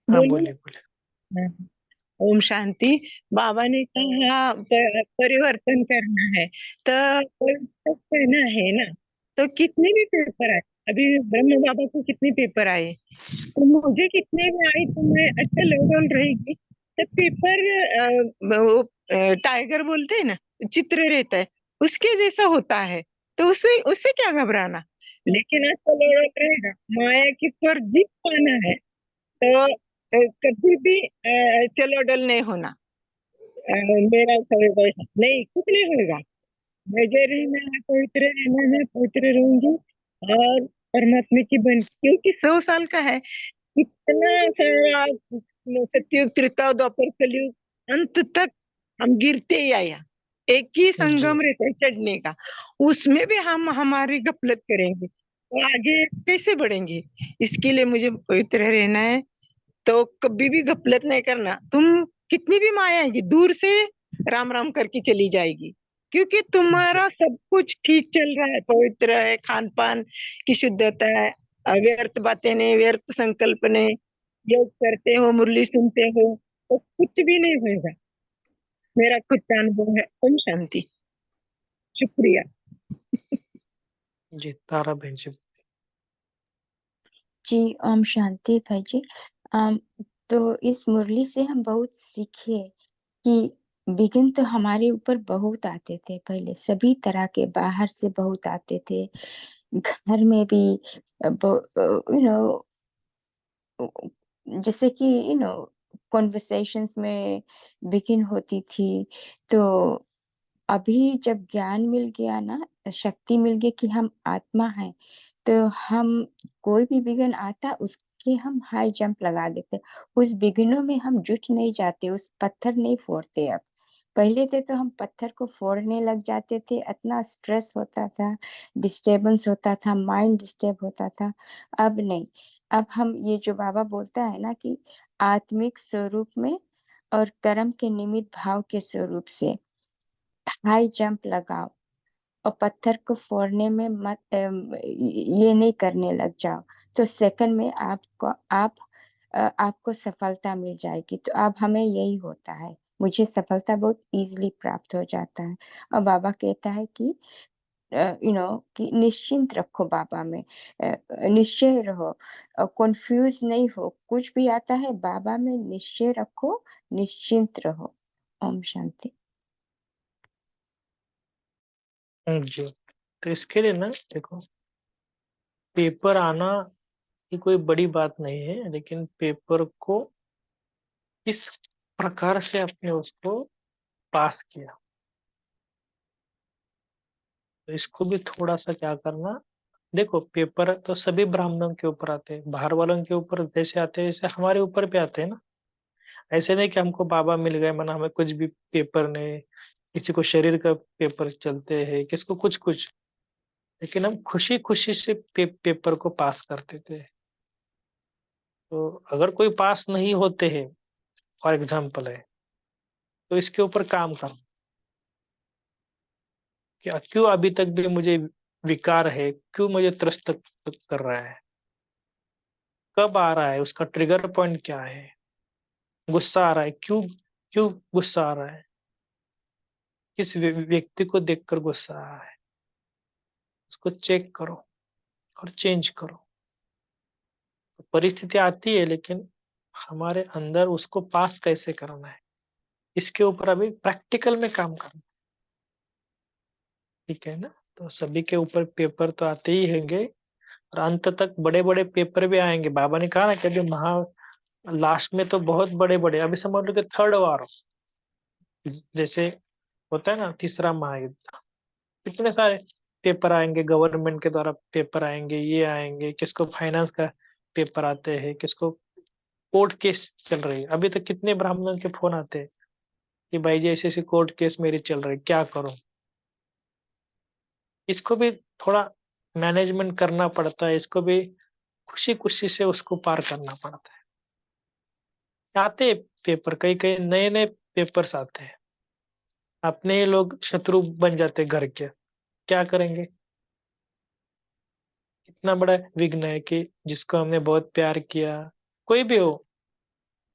हाँ बोलूं? बोलिए बोलिए। हाँ। ओम शांति। बाबा ने कहा परिवर्तन करना है, तो परिवर्तन करना है ना। तो कितने भी पेपर आए, अभी ब्रह्म बाबा को कितने पेपर आए, तो मुझे कितने भी आए, तो मैं अच्छा लेवल रहेगी। तो पेपर वो टाइगर बोलते हैं ना, चित्र रहता है, उसके जैसा होता है। तो उससे उससे क्या घबराना। लेकिन चलो रहेगा, माया की पर जीत पाना है तो कभी भी चलो डल नहीं होना। मेरा समय वैसा नहीं, कुछ नहीं होगा। मुझे रहना है पवित्र, रहना है पवित्र रहूंगी। और परमात्मा की बन, क्योंकि 100 साल का है, इतना सारा सतयुग त्रेता द्वापर कलयुग, अंत तक हम गिरते ही आया। एक ही जी संगम रहता है चढ़ने का, उसमें भी हम हमारी गफलत करेंगे तो आगे कैसे बढ़ेंगे। इसके लिए मुझे पवित्र रहना है, तो कभी भी गफलत नहीं करना। तुम कितनी भी माया आएगी दूर से राम राम करके चली जाएगी, क्योंकि जी तुम्हारा सब कुछ ठीक चल रहा है, पवित्र है, खान पान की शुद्धता है, व्यर्थ बातें नहीं, व्यर्थ संकल्प नहीं, योग करते हो, मुरली सुनते हो, तो कुछ भी नहीं होगा। मेरा खुद का अनुभव है। ओम शांति। शुक्रिया। जी तारा बहन जी। जी ओम शांति भाई जी। अम, तो इस मुरली से हम बहुत सीखे कि विघ्न तो हमारे ऊपर बहुत आते थे पहले, सभी तरह के बाहर से बहुत आते थे, घर में भी यू नो जैसे कि कॉन्वर्सेशंस में विघ्न होती थी। तो अभी जब ज्ञान मिल गया ना, शक्ति मिल गई कि हम आत्मा हैं, तो हम कोई भी विघ्न आता उसके हम हाई जंप लगा देते, उस विघ्नों में हम जुट नहीं जाते, उस पत्थर नहीं फोड़ते। अब पहले से तो हम पत्थर को फोड़ने लग जाते थे, इतना स्ट्रेस होता था, डिस्टरबेंस होता था, माइंड डिस्टर्ब होता था। अब नहीं, अब हम ये जो बाबा बोलता है ना कि आत्मिक स्वरूप में और कर्म के निमित्त भाव के स्वरूप से हाई जंप लगाओ, और पत्थर को फोड़ने में मत ये नहीं करने लग जाओ, तो सेकंड में आपको सफलता मिल जाएगी। तो अब हमें यही होता है, मुझे सफलता बहुत इजीली प्राप्त हो जाता है। और बाबा कहता है कि कि निश्चिंत रखो बाबा में, निश्चय रहो, कंफ्यूज नहीं हो, कुछ भी आता है बाबा में निश्चय रखो, निश्चिंत रहो। ओम शांति। जी तो इसके लिए ना देखो, पेपर आना ये कोई बड़ी बात नहीं है, लेकिन पेपर को किस प्रकार से आपने उसको पास किया, तो इसको भी थोड़ा सा क्या करना। देखो पेपर तो सभी ब्राह्मणों के ऊपर आते हैं, बाहर वालों के ऊपर जैसे आते हैं वैसे हमारे ऊपर भी आते हैं ना। ऐसे नहीं कि हमको बाबा मिल गए मना हमें कुछ भी पेपर नहीं, किसी को शरीर का पेपर चलते हैं, किसको कुछ कुछ, लेकिन हम खुशी खुशी से पेपर को पास करते थे। तो अगर कोई पास नहीं होते हैं, फॉर एग्जाम्पल है, तो इसके ऊपर काम करो, क्या क्यों अभी तक भी मुझे विकार है, क्यों मुझे त्रस्त कर रहा है, कब आ रहा है, उसका ट्रिगर पॉइंट क्या है, गुस्सा आ रहा है क्यों, क्यों गुस्सा आ रहा है, किस व्यक्ति को देखकर गुस्सा आ रहा है, उसको चेक करो और चेंज करो। तो परिस्थिति आती है, लेकिन हमारे अंदर उसको पास कैसे करना है, इसके ऊपर अभी प्रैक्टिकल में काम करना। ठीक है ना। तो सभी के ऊपर पेपर तो आते ही होंगे, और अंत तक बड़े बड़े पेपर भी आएंगे। बाबा ने कहा ना कि अभी लास्ट में तो बहुत बड़े बड़े, अभी समझ लो कि थर्ड वार जैसे होता है ना, तीसरा महायुद्ध, इतने सारे पेपर आएंगे, गवर्नमेंट के द्वारा पेपर आएंगे, ये आएंगे, किसको फाइनेंस का पेपर आते हैं, किसको कोर्ट केस चल रही है। अभी तक कितने ब्राह्मणों के फोन आते हैं कि भाई जी ऐसे ऐसे कोर्ट केस मेरी चल रही है, क्या करूं। इसको भी थोड़ा मैनेजमेंट करना पड़ता है, इसको भी खुशी खुशी से उसको पार करना पड़ता है। आते हैं पेपर, कई कई नए नए पेपर्स आते हैं, अपने ही लोग शत्रु बन जाते हैं घर के, क्या करेंगे। इतना बड़ा विघ्न है कि जिसको हमने बहुत प्यार किया, कोई भी हो,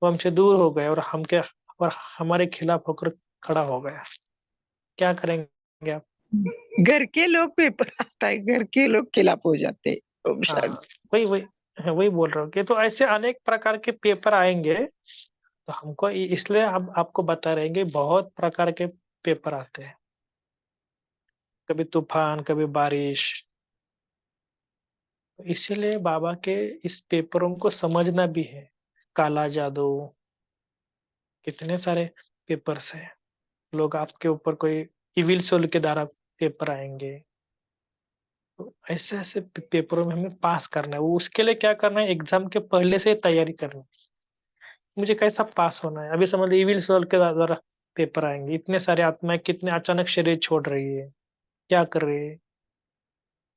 वो हमसे दूर हो गए और हम क्या, और हमारे खिलाफ होकर खड़ा हो गया, क्या करेंगे आप। घर के लोग पेपर आता है, घर के लोग खिलाफ हो जाते हैं। ओम हाँ शांति। वही वही वही बोल रहा हूँ कि तो ऐसे अनेक प्रकार के पेपर आएंगे। तो हमको इसलिए हम आपको बता रहे हैं कि बहुत प्रकार के पेपर आते हैं, कभी तूफान, कभी बारिश, तो इसीलिए बाबा के इस पेपरों को समझना भी है। काला जादू, कितने सारे पेपर्स हैं। लोग आपके ऊपर कोई इविल सोल के द्वारा पेपर आएंगे, तो ऐसे ऐसे पेपरों में हमें पास करना है। वो उसके लिए क्या करना है, एग्जाम के पहले से ही तैयारी करनी है। मुझे कैसा पास होना है। अभी समझ लो इविल सोल के द्वारा पेपर आएंगे, इतने सारे आत्माएं कितने अचानक शरीर छोड़ रही है, क्या कर रही है।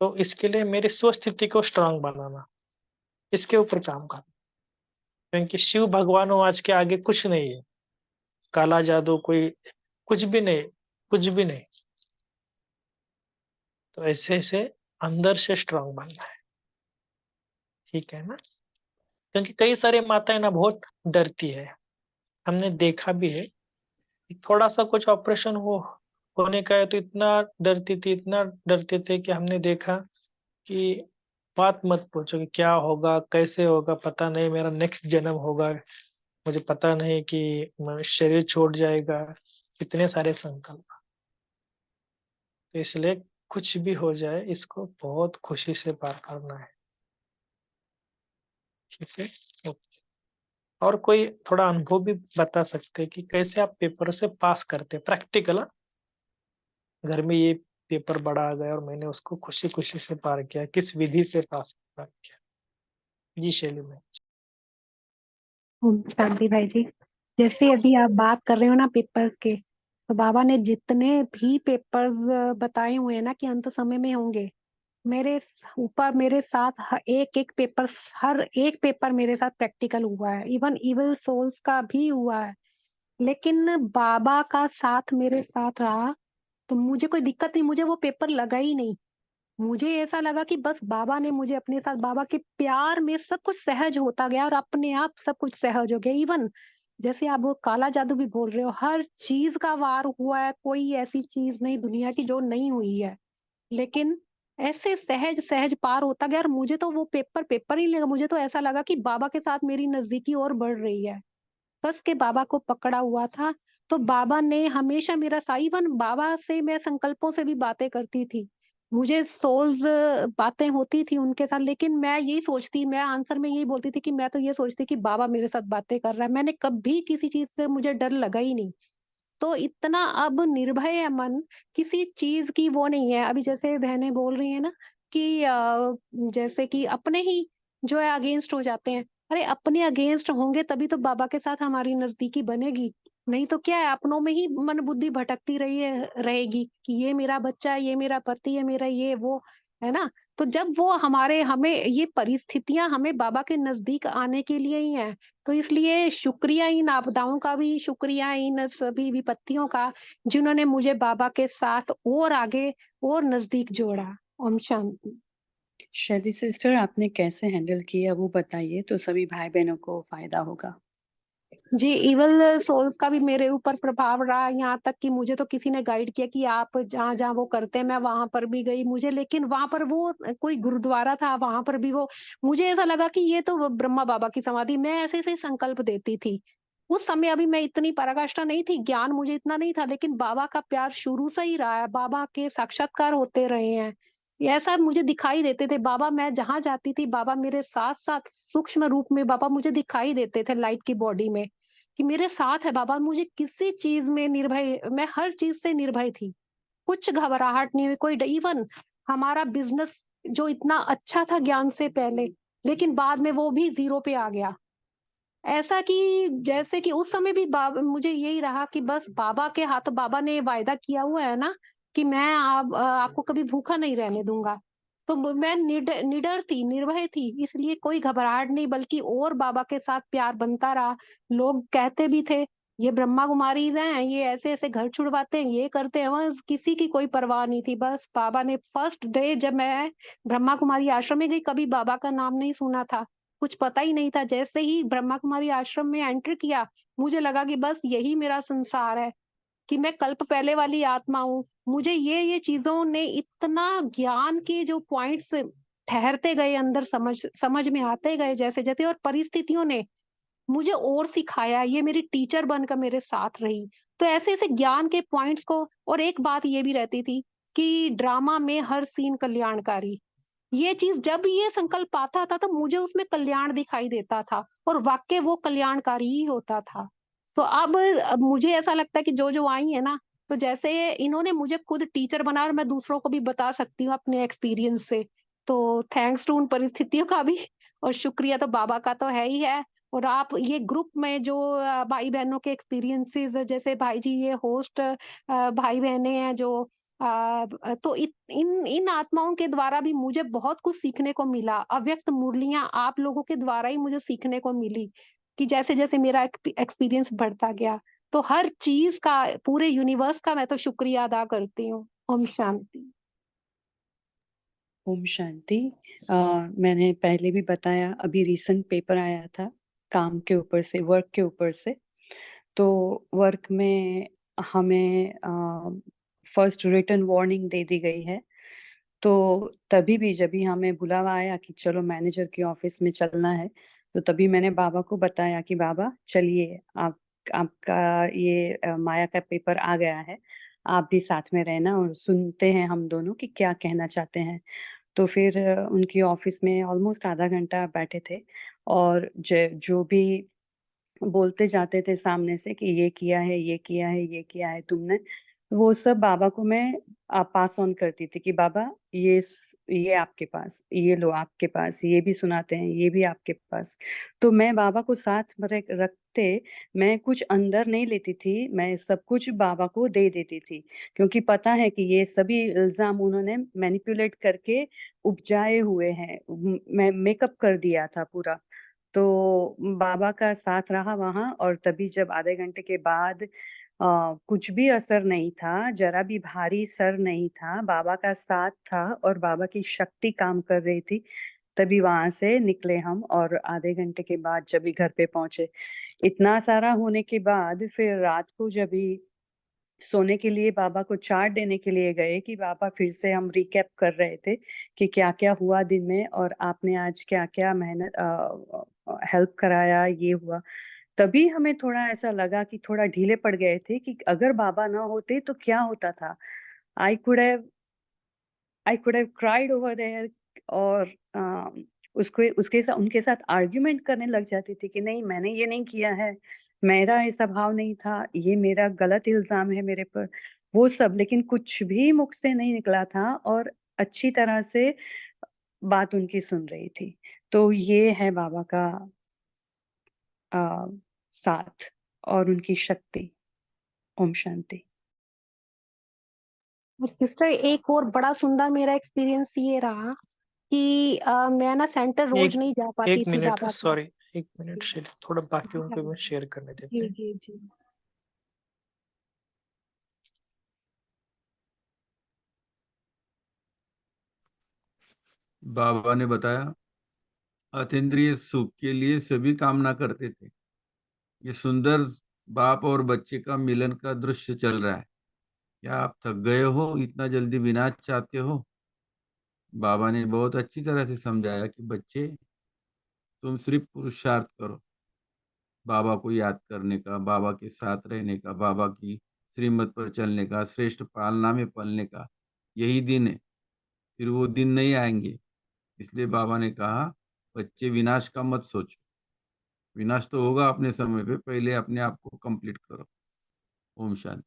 तो इसके लिए मेरी सोच स्थिति को स्ट्रांग बनाना, इसके ऊपर काम करना। क्योंकि शिव भगवान आज के आगे कुछ नहीं है। काला जादू कोई कुछ भी नहीं, कुछ भी नहीं। तो ऐसे ऐसे अंदर से स्ट्रांग बनना है, ठीक है ना। क्योंकि कई सारी माताएं ना बहुत डरती है, हमने देखा भी है। थोड़ा सा कुछ ऑपरेशन हो होने का है तो इतना डरती थी, इतना डरते थे कि हमने देखा कि बात मत पूछो कि क्या होगा, कैसे होगा, पता नहीं मेरा नेक्स्ट जन्म होगा, मुझे पता नहीं कि मैं शरीर छोड़ जाएगा, कितने सारे संकल्प। तो इसलिए कुछ भी हो जाए इसको बहुत खुशी से पार करना है, ठीक है। ओके। और कोई थोड़ा अनुभव भी बता सकते हैं कि कैसे आप पेपर से पास करते हैं, प्रैक्टिकल। घर में ये पेपर बड़ा आ गया और मैंने उसको खुशी खुशी से पार किया, किस विधि से पार किया। जी शैली में। ओम शांति भाई जी। जैसे अभी आप बात कर रहे हो ना पेपर्स के, तो बाबा ने जितने भी पेपर्स बताए हुए हैं ना कि अंत समय में होंगे, ऊपर मेरे साथ एक एक पेपर, हर एक पेपर मेरे साथ प्रैक्टिकल हुआ है। इवन इविल सोल्स का भी हुआ है, लेकिन बाबा का साथ मेरे साथ रहा तो मुझे कोई दिक्कत नहीं, मुझे वो पेपर लगा ही नहीं। मुझे ऐसा लगा कि बस बाबा ने मुझे अपने साथ, बाबा के प्यार में सब कुछ सहज होता गया और अपने आप सब कुछ सहज हो गया। इवन जैसे आप वो काला जादू भी बोल रहे हो, हर चीज का वार हुआ है, कोई ऐसी चीज नहीं दुनिया की जो नहीं हुई है। लेकिन ऐसे सहज सहज पार होता गया और मुझे तो वो पेपर पेपर ही लगा, मुझे तो ऐसा लगा कि बाबा के साथ मेरी नजदीकी और बढ़ रही है। कस के बाबा को पकड़ा हुआ था, तो बाबा ने हमेशा मेरा साथ। इवन बाबा से मैं संकल्पों से भी बातें करती थी, मुझे सोल्स बातें होती थी उनके साथ, लेकिन मैं यही सोचती, मैं आंसर में यही बोलती थी कि मैं तो ये सोचती कि बाबा मेरे साथ बातें कर रहा है। मैंने कभी किसी चीज से मुझे डर लगा ही नहीं। तो इतना अब निर्भय है मन, किसी चीज की वो नहीं है। अभी जैसे बहनें बोल रही है ना कि जैसे कि अपने ही जो है अगेंस्ट हो जाते हैं। अरे अपने अगेंस्ट होंगे तभी तो बाबा के साथ हमारी नजदीकी बनेगी। नहीं तो क्या है, अपनों में ही मन बुद्धि भटकती रहेगी कि ये मेरा बच्चा है, ये मेरा पति है, मेरा ये वो, है ना। तो जब वो हमारे, हमें ये परिस्थितियां हमें बाबा के नजदीक आने के लिए ही है। तो इसलिए शुक्रिया इन आपदाओं का भी, शुक्रिया इन सभी विपत्तियों का जिन्होंने मुझे बाबा के साथ और आगे और नजदीक जोड़ा। ओम शांति। शैली सिस्टर, आपने कैसे हैंडल किया वो बताइए, तो सभी भाई बहनों को फायदा होगा। जी, इवल सोल्स का भी मेरे ऊपर प्रभाव रहा, यहाँ तक कि मुझे तो किसी ने गाइड किया कि आप जहाँ जहाँ वो करते हैं मैं वहां पर भी गई। मुझे लेकिन वहां पर वो कोई गुरुद्वारा था, वहां पर भी वो, मुझे ऐसा लगा कि ये तो ब्रह्मा बाबा की समाधि। मैं ऐसे ऐसे संकल्प देती थी उस समय। अभी मैं इतनी पराकाष्ठा नहीं थी, ज्ञान मुझे इतना नहीं था, लेकिन बाबा का प्यार शुरू से ही रहा है, बाबा के साक्षात्कार होते रहे हैं। ये ऐसा मुझे दिखाई देते थे बाबा, मैं जहां जाती थी बाबा मेरे साथ साथ सूक्ष्म रूप में बाबा मुझे दिखाई देते थे लाइट की बॉडी में, कि मेरे साथ है बाबा। मुझे किसी चीज में निर्भय, मैं हर चीज से निर्भय थी, कुछ घबराहट नहीं हुई, कोई इवन हमारा बिजनेस जो इतना अच्छा था ज्ञान से पहले, लेकिन बाद में वो भी जीरो पे आ गया। ऐसा कि जैसे कि उस समय भी बाबा, मुझे यही रहा कि बस बाबा के हाथ, बाबा ने वायदा किया हुआ है ना कि मैं आपको कभी भूखा नहीं रहने दूंगा। तो मैं निडर थी, निर्भय थी, इसलिए कोई घबराहट नहीं, बल्कि और बाबा के साथ प्यार बनता रहा। लोग कहते भी थे ये ब्रह्मा कुमारीज हैं, ये ऐसे ऐसे घर छुड़वाते हैं, ये करते हैं, वहां किसी की कोई परवाह नहीं थी। बस बाबा ने फर्स्ट डे जब मैं ब्रह्मा कुमारी आश्रम में गई, कभी बाबा का नाम नहीं सुना था, कुछ पता ही नहीं था। जैसे ही ब्रह्मा कुमारी आश्रम में एंटर किया, मुझे लगा कि बस यही मेरा संसार है, कि मैं कल्प पहले वाली आत्मा हूँ। मुझे ये चीजों ने इतना, ज्ञान के जो पॉइंट्स ठहरते गए अंदर, समझ समझ में आते गए जैसे जैसे, और परिस्थितियों ने मुझे और सिखाया, ये मेरी टीचर बनकर मेरे साथ रही। तो ऐसे ऐसे ज्ञान के पॉइंट्स को, और एक बात ये भी रहती थी कि ड्रामा में हर सीन कल्याणकारी, ये चीज जब ये संकल्प आता था तो मुझे उसमें कल्याण दिखाई देता था और वाक्य वो कल्याणकारी ही होता था। तो अब मुझे ऐसा लगता है कि जो जो आई है ना, तो जैसे इन्होंने मुझे खुद टीचर बनाया और मैं दूसरों को भी बता सकती हूँ अपने एक्सपीरियंस से। तो थैंक्स टू उन परिस्थितियों का भी और शुक्रिया तो बाबा का तो है ही है। और आप ये ग्रुप में जो भाई बहनों के एक्सपीरियंसेस, जैसे भाई जी ये होस्ट भाई बहनें हैं जो तो इन इन आत्माओं के द्वारा भी मुझे बहुत कुछ सीखने को मिला। अव्यक्त मुरलियां आप लोगों के द्वारा ही मुझे सीखने को मिली कि जैसे जैसे मेरा एक्सपीरियंस बढ़ता गया, तो हर चीज का, पूरे यूनिवर्स का मैं तो शुक्रिया अदा करती हूँ। ओम शांति। ओम शांति। मैंने पहले भी बताया, अभी रिसेंट पेपर आया था काम के ऊपर से, वर्क के ऊपर से। तो वर्क में हमें फर्स्ट रिटन वार्निंग दे दी गई है। तो तभी भी जब भी हमें बुलावा आया कि चलो मैनेजर के ऑफिस में चलना है, तो तभी मैंने बाबा को बताया कि बाबा चलिए, आपका ये माया का पेपर आ गया है, आप भी साथ में रहना और सुनते हैं हम दोनों कि क्या कहना चाहते हैं। तो फिर उनकी ऑफिस में ऑलमोस्ट आधा घंटा बैठे थे और जो भी बोलते जाते थे सामने से कि ये किया है, ये किया है, ये किया है तुमने, वो सब बाबा को मैं पास ऑन करती थी कि बाबा ये आपके पास, ये लो आपके पास, ये भी सुनाते हैं, ये भी आपके पास। तो मैं बाबा को साथ में रखते, मैं कुछ अंदर नहीं लेती थी, मैं सब कुछ बाबा को दे देती थी, क्योंकि पता है कि ये सभी इल्जाम उन्होंने मैनिपुलेट करके उपजाए हुए हैं, मैं मेकअप कर दिया था पूरा। तो बाबा का साथ रहा वहां, और तभी जब आधे घंटे के बाद कुछ भी असर नहीं था, जरा भी भारी सर नहीं था, बाबा का साथ था और बाबा की शक्ति काम कर रही थी, तभी वहां से निकले हम। और आधे घंटे के बाद जब भी घर पे पहुंचे, इतना सारा होने के बाद फिर रात को जब भी सोने के लिए बाबा को चार्ट देने के लिए गए कि बाबा फिर से हम रिकैप कर रहे थे कि क्या क्या हुआ दिन में और आपने आज क्या क्या मेहनत हेल्प कराया, ये हुआ। तभी हमें थोड़ा ऐसा लगा कि थोड़ा ढीले पड़ गए थे कि अगर बाबा ना होते तो क्या होता था। I could have cried over there, और उसके साथ उनके साथ आर्ग्यूमेंट करने लग जाती थी कि नहीं मैंने ये नहीं किया है, मेरा ऐसा भाव नहीं था, ये मेरा गलत इल्जाम है मेरे पर, वो सब। लेकिन कुछ भी मुख से नहीं निकला था और अच्छी तरह से बात उनकी सुन रही थी। तो ये है बाबा का साथ और उनकी शक्ति। ओम शांति। और सिस्टर एक और बड़ा सुंदर मेरा एक्सपीरियंस ये रहा कि मैं ना सेंटर रोज नहीं जा पाती एक थी मिनट, बाबा के। सॉरी, एक मिनट से थोड़ा बाकी उनको भी शेयर करने देते जी हैं। जी जी। बाबा ने बताया, अतीन्द्रिय सुख के लिए सभी कामना करते थे। ये सुंदर बाप और बच्चे का मिलन का दृश्य चल रहा है। क्या आप थक गए हो, इतना जल्दी विनाश चाहते हो? बाबा ने बहुत अच्छी तरह से समझाया कि बच्चे, तुम सिर्फ पुरुषार्थ करो, बाबा को याद करने का, बाबा के साथ रहने का, बाबा की श्रीमत पर चलने का, श्रेष्ठ पालना में पलने का। यही दिन है, फिर वो दिन नहीं आएंगे। इसलिए बाबा ने कहा, बच्चे विनाश का मत सोचो, विनाश तो होगा अपने समय पे, पहले अपने आप को कंप्लीट करो। ओम शांति।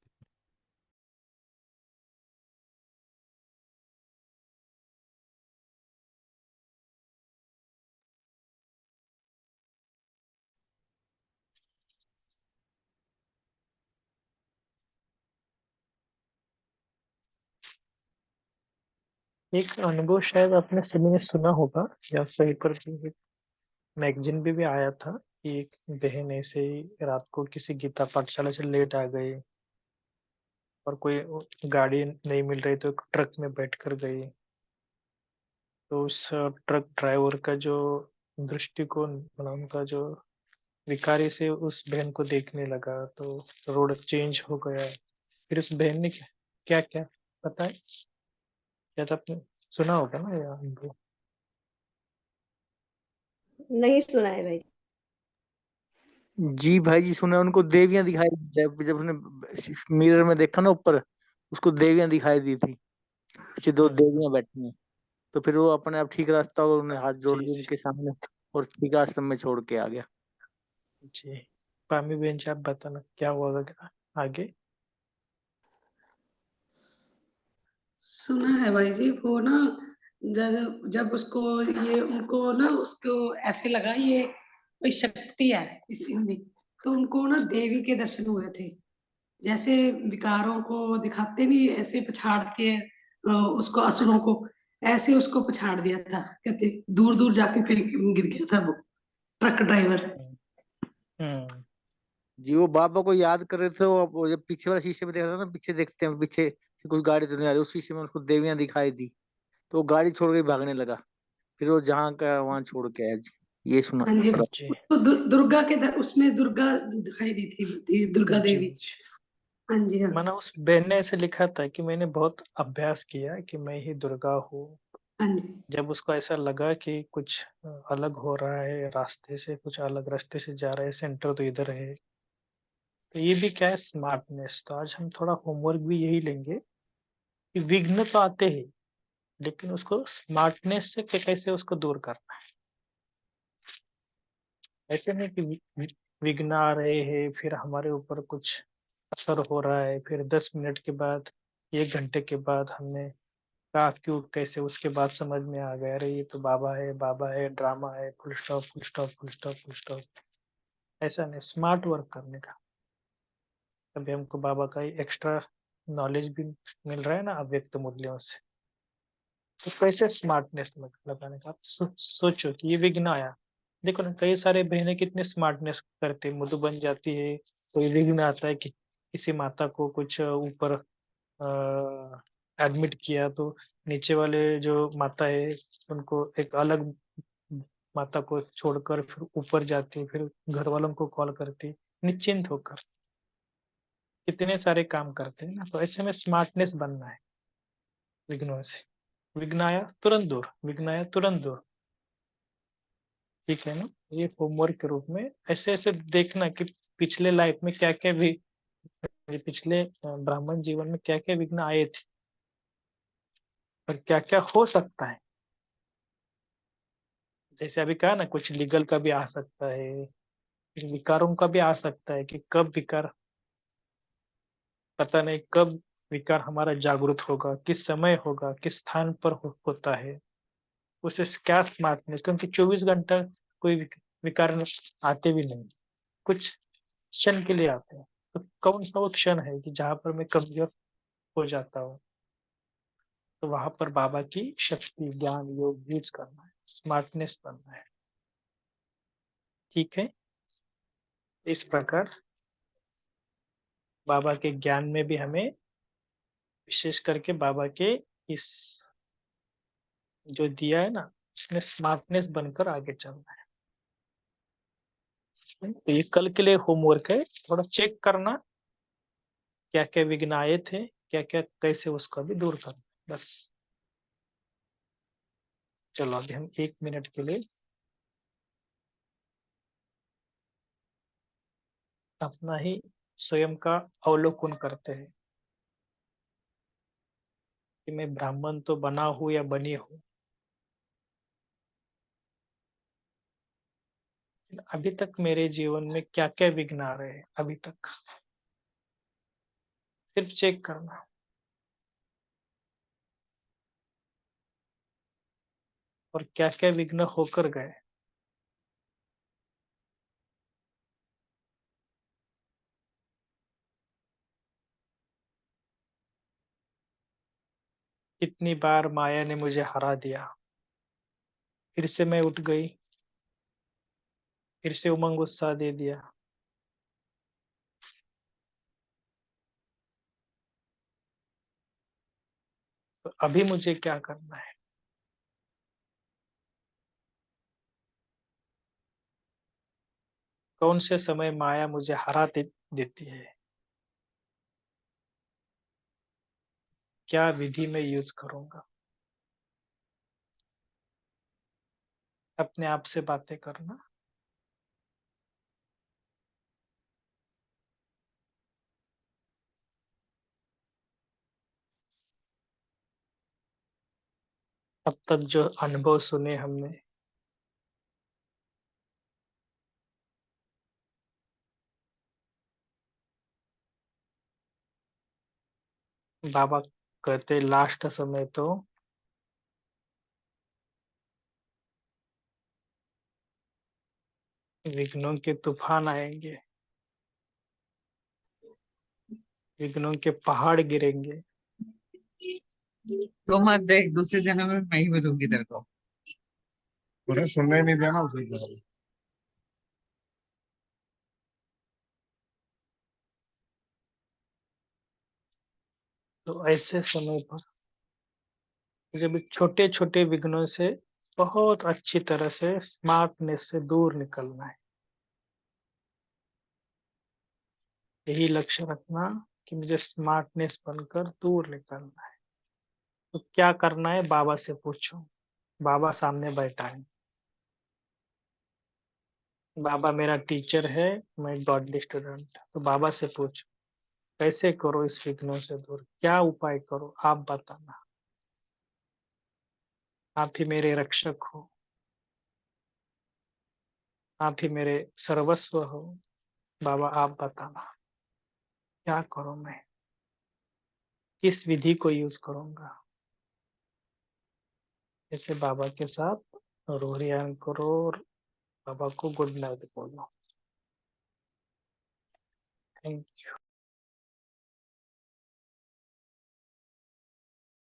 एक अनुभव शायद आपने सभी ने सुना होगा, या कहीं पर भी मैगजीन भी आया था कि एक बहन ऐसे ही रात को किसी गीता पाठशाला से लेट आ गई और कोई गाड़ी नहीं मिल रही तो एक ट्रक में बैठकर गई। तो उस ट्रक ड्राइवर का जो दृष्टिकोण, उनका जो विकारी से उस बहन को देखने लगा, तो रोड चेंज हो गया। फिर उस बहन ने क्या क्या क्या पता है, शायद आपने सुना होगा ना या अनुभव? नहीं सुना है भाई। जी भाई जी सुना, उनको देवियां दिखाई दी, जब जब उसने मिरर में देखा ना ऊपर, उसको देवियां दिखाई दी थी, पीछे दो देवियां बैठी हैं। तो फिर वो अपने आप ठीक रास्ता और उन्हें हाथ जोड़ जी दिए उनके सामने और ठीक आश्रम में छोड़ के आ गया। जी। पामी बहन जी, आप बताना क्या हुआ आगे। सुना है भाई जी, वो ना जब जब उसको ये उनको ना उसको ऐसे लगा ये कोई शक्ति है इनमें, तो उनको ना देवी के दर्शन हुए थे। जैसे विकारों को दिखाते नहीं, ऐसे पछाड़ते हैं उसको, असुरों को, ऐसे उसको पछाड़ दिया था। कहते दूर दूर जाके फेंक गिर गया था वो ट्रक ड्राइवर। हम्म। जी वो बाबा को याद कर रहे थे, वो जब पीछे वाले शीशे में देख रहा था ना, पीछे देखते हैं पीछे से कुछ गाड़ी तो नहीं आ रही, उस शीशे में उसको देवियां दिखाई दी, तो वो गाड़ी छोड़ के भागने लगा। फिर वो जहाँ का वहां छोड़ के आया जी। ये सुना हाँ जी, पड़ा। जी उसको दुर्गा के उसमें दुर्गा दिखाई दी थी दुर्गा जी देवी। जी। हाँ जी हाँ। माना उस बहन ने ऐसे लिखा था कि मैंने बहुत अभ्यास किया कि मैं ही दुर्गा हूँ। हाँ जी जब उसको ऐसा लगा कि कुछ अलग हो रहा है, रास्ते से कुछ अलग रास्ते से जा रहा है, सेंटर तो इधर है, तो ये भी क्या है, स्मार्टनेस। तो आज हम थोड़ा होमवर्क भी यही लेंगे कि विघ्न तो आते ही, लेकिन उसको स्मार्टनेस से कैसे उसको दूर करना है। ऐसे नहीं कि विघ्न आ रहे हैं फिर हमारे ऊपर कुछ असर हो रहा है, फिर 10 मिनट के बाद, 1 घंटे के बाद हमने कहा क्यों कैसे, उसके बाद समझ में आ गया अरे ये तो बाबा है, ड्रामा है, full stop full stop full stop full stop. ऐसा नहीं, स्मार्ट वर्क करने का। अभी हमको बाबा का एक्स्ट्रा नॉलेज भी मिल रहा है ना अव्यक्त मूल्यों से, तो कैसे स्मार्टनेस लगाने का। आप सोचो कि ये विघ्न आया, देखो ना कई सारे बहनें कितने स्मार्टनेस करते, मधु बन जाती है। कोई विघ्न आता है कि किसी माता को कुछ ऊपर एडमिट किया, तो नीचे वाले जो माता है उनको एक अलग माता को छोड़कर फिर ऊपर जाती, फिर घर वालों को कॉल करती निश्चिंत होकर, कितने सारे काम करते हैं ना। तो ऐसे में स्मार्टनेस बनना है विघ्नों से। विघ्न आया तुरंत दूर, विघ्न आया तुरंत दूर। ठीक है ना। ये होमवर्क के रूप में ऐसे ऐसे देखना कि पिछले लाइफ में क्या क्या भी, ये पिछले ब्राह्मण जीवन में क्या क्या विघ्न आए थे और क्या क्या हो सकता है। जैसे अभी कहा ना, कुछ लीगल का भी आ सकता है, फिर विकारों का भी आ सकता है कि कब विकार, पता नहीं कब विकार हमारा जागृत होगा, किस समय होगा, किस स्थान पर होता है। उसे क्या स्मार्टनेस, क्योंकि 24 घंटा कोई विकार आते भी नहीं, कुछ क्षण के लिए आते हैं। तो कौन सा वो क्षण है कि जहां पर मैं कमजोर हो जाता हूँ, तो वहां पर बाबा की शक्ति, ज्ञान, योग यूज करना है, स्मार्टनेस बनना है। ठीक है। इस प्रकार बाबा के ज्ञान में भी हमें विशेष करके बाबा के इस जो दिया है ना, उसमें स्मार्टनेस बनकर आगे चलना है। तो ये कल के लिए होमवर्क है, थोड़ा चेक करना क्या क्या विघ्न आए थे, क्या क्या कैसे उसका भी दूर करना। बस चलो अभी हम 1 मिनट के लिए अपना ही स्वयं का अवलोकन करते हैं कि मैं ब्राह्मण तो बना हूं या बनी हूं। अभी तक मेरे जीवन में क्या क्या विघ्न आ रहे हैं अभी तक, सिर्फ चेक करना। और क्या क्या विघ्न होकर गए। कितनी बार माया ने मुझे हरा दिया, फिर से मैं उठ गई, फिर से उमंग उत्साह दे दिया। तो अभी मुझे क्या करना है। कौन से समय माया मुझे हरा देती है, क्या विधि में यूज करूंगा। अपने आप से बातें करना। अब तक जो अनुभव सुने हमने, बाबा कहते लास्ट समय तो विघ्नों के तूफान आएंगे, विघ्नों के पहाड़ गिरेंगे। तो मत देख, दूसरे जन्म में मैं ही मिलूंगी तेरे को। उन्हें सुनने ही नहीं देना उसे। तो ऐसे समय पर जब छोटे छोटे विघ्नों से बहुत अच्छी तरह से स्मार्टनेस से दूर निकलना है। यही लक्ष्य रखना कि मुझे स्मार्टनेस बनकर दूर निकलना है। तो क्या करना है, बाबा से पूछो। बाबा सामने बैठा है, बाबा मेरा टीचर है, मैं गॉडली स्टूडेंट। तो बाबा से पूछो कैसे करो इस विघ्नों से दूर, क्या उपाय करो, आप बताना। आप ही मेरे रक्षक हो, आप ही मेरे सर्वस्व हो। बाबा आप बताना क्या करूं मैं, किस विधि को यूज करूंगा। ऐसे बाबा के साथ रोहियान करो और बाबा को गुड नाइट बोलो। Thank you.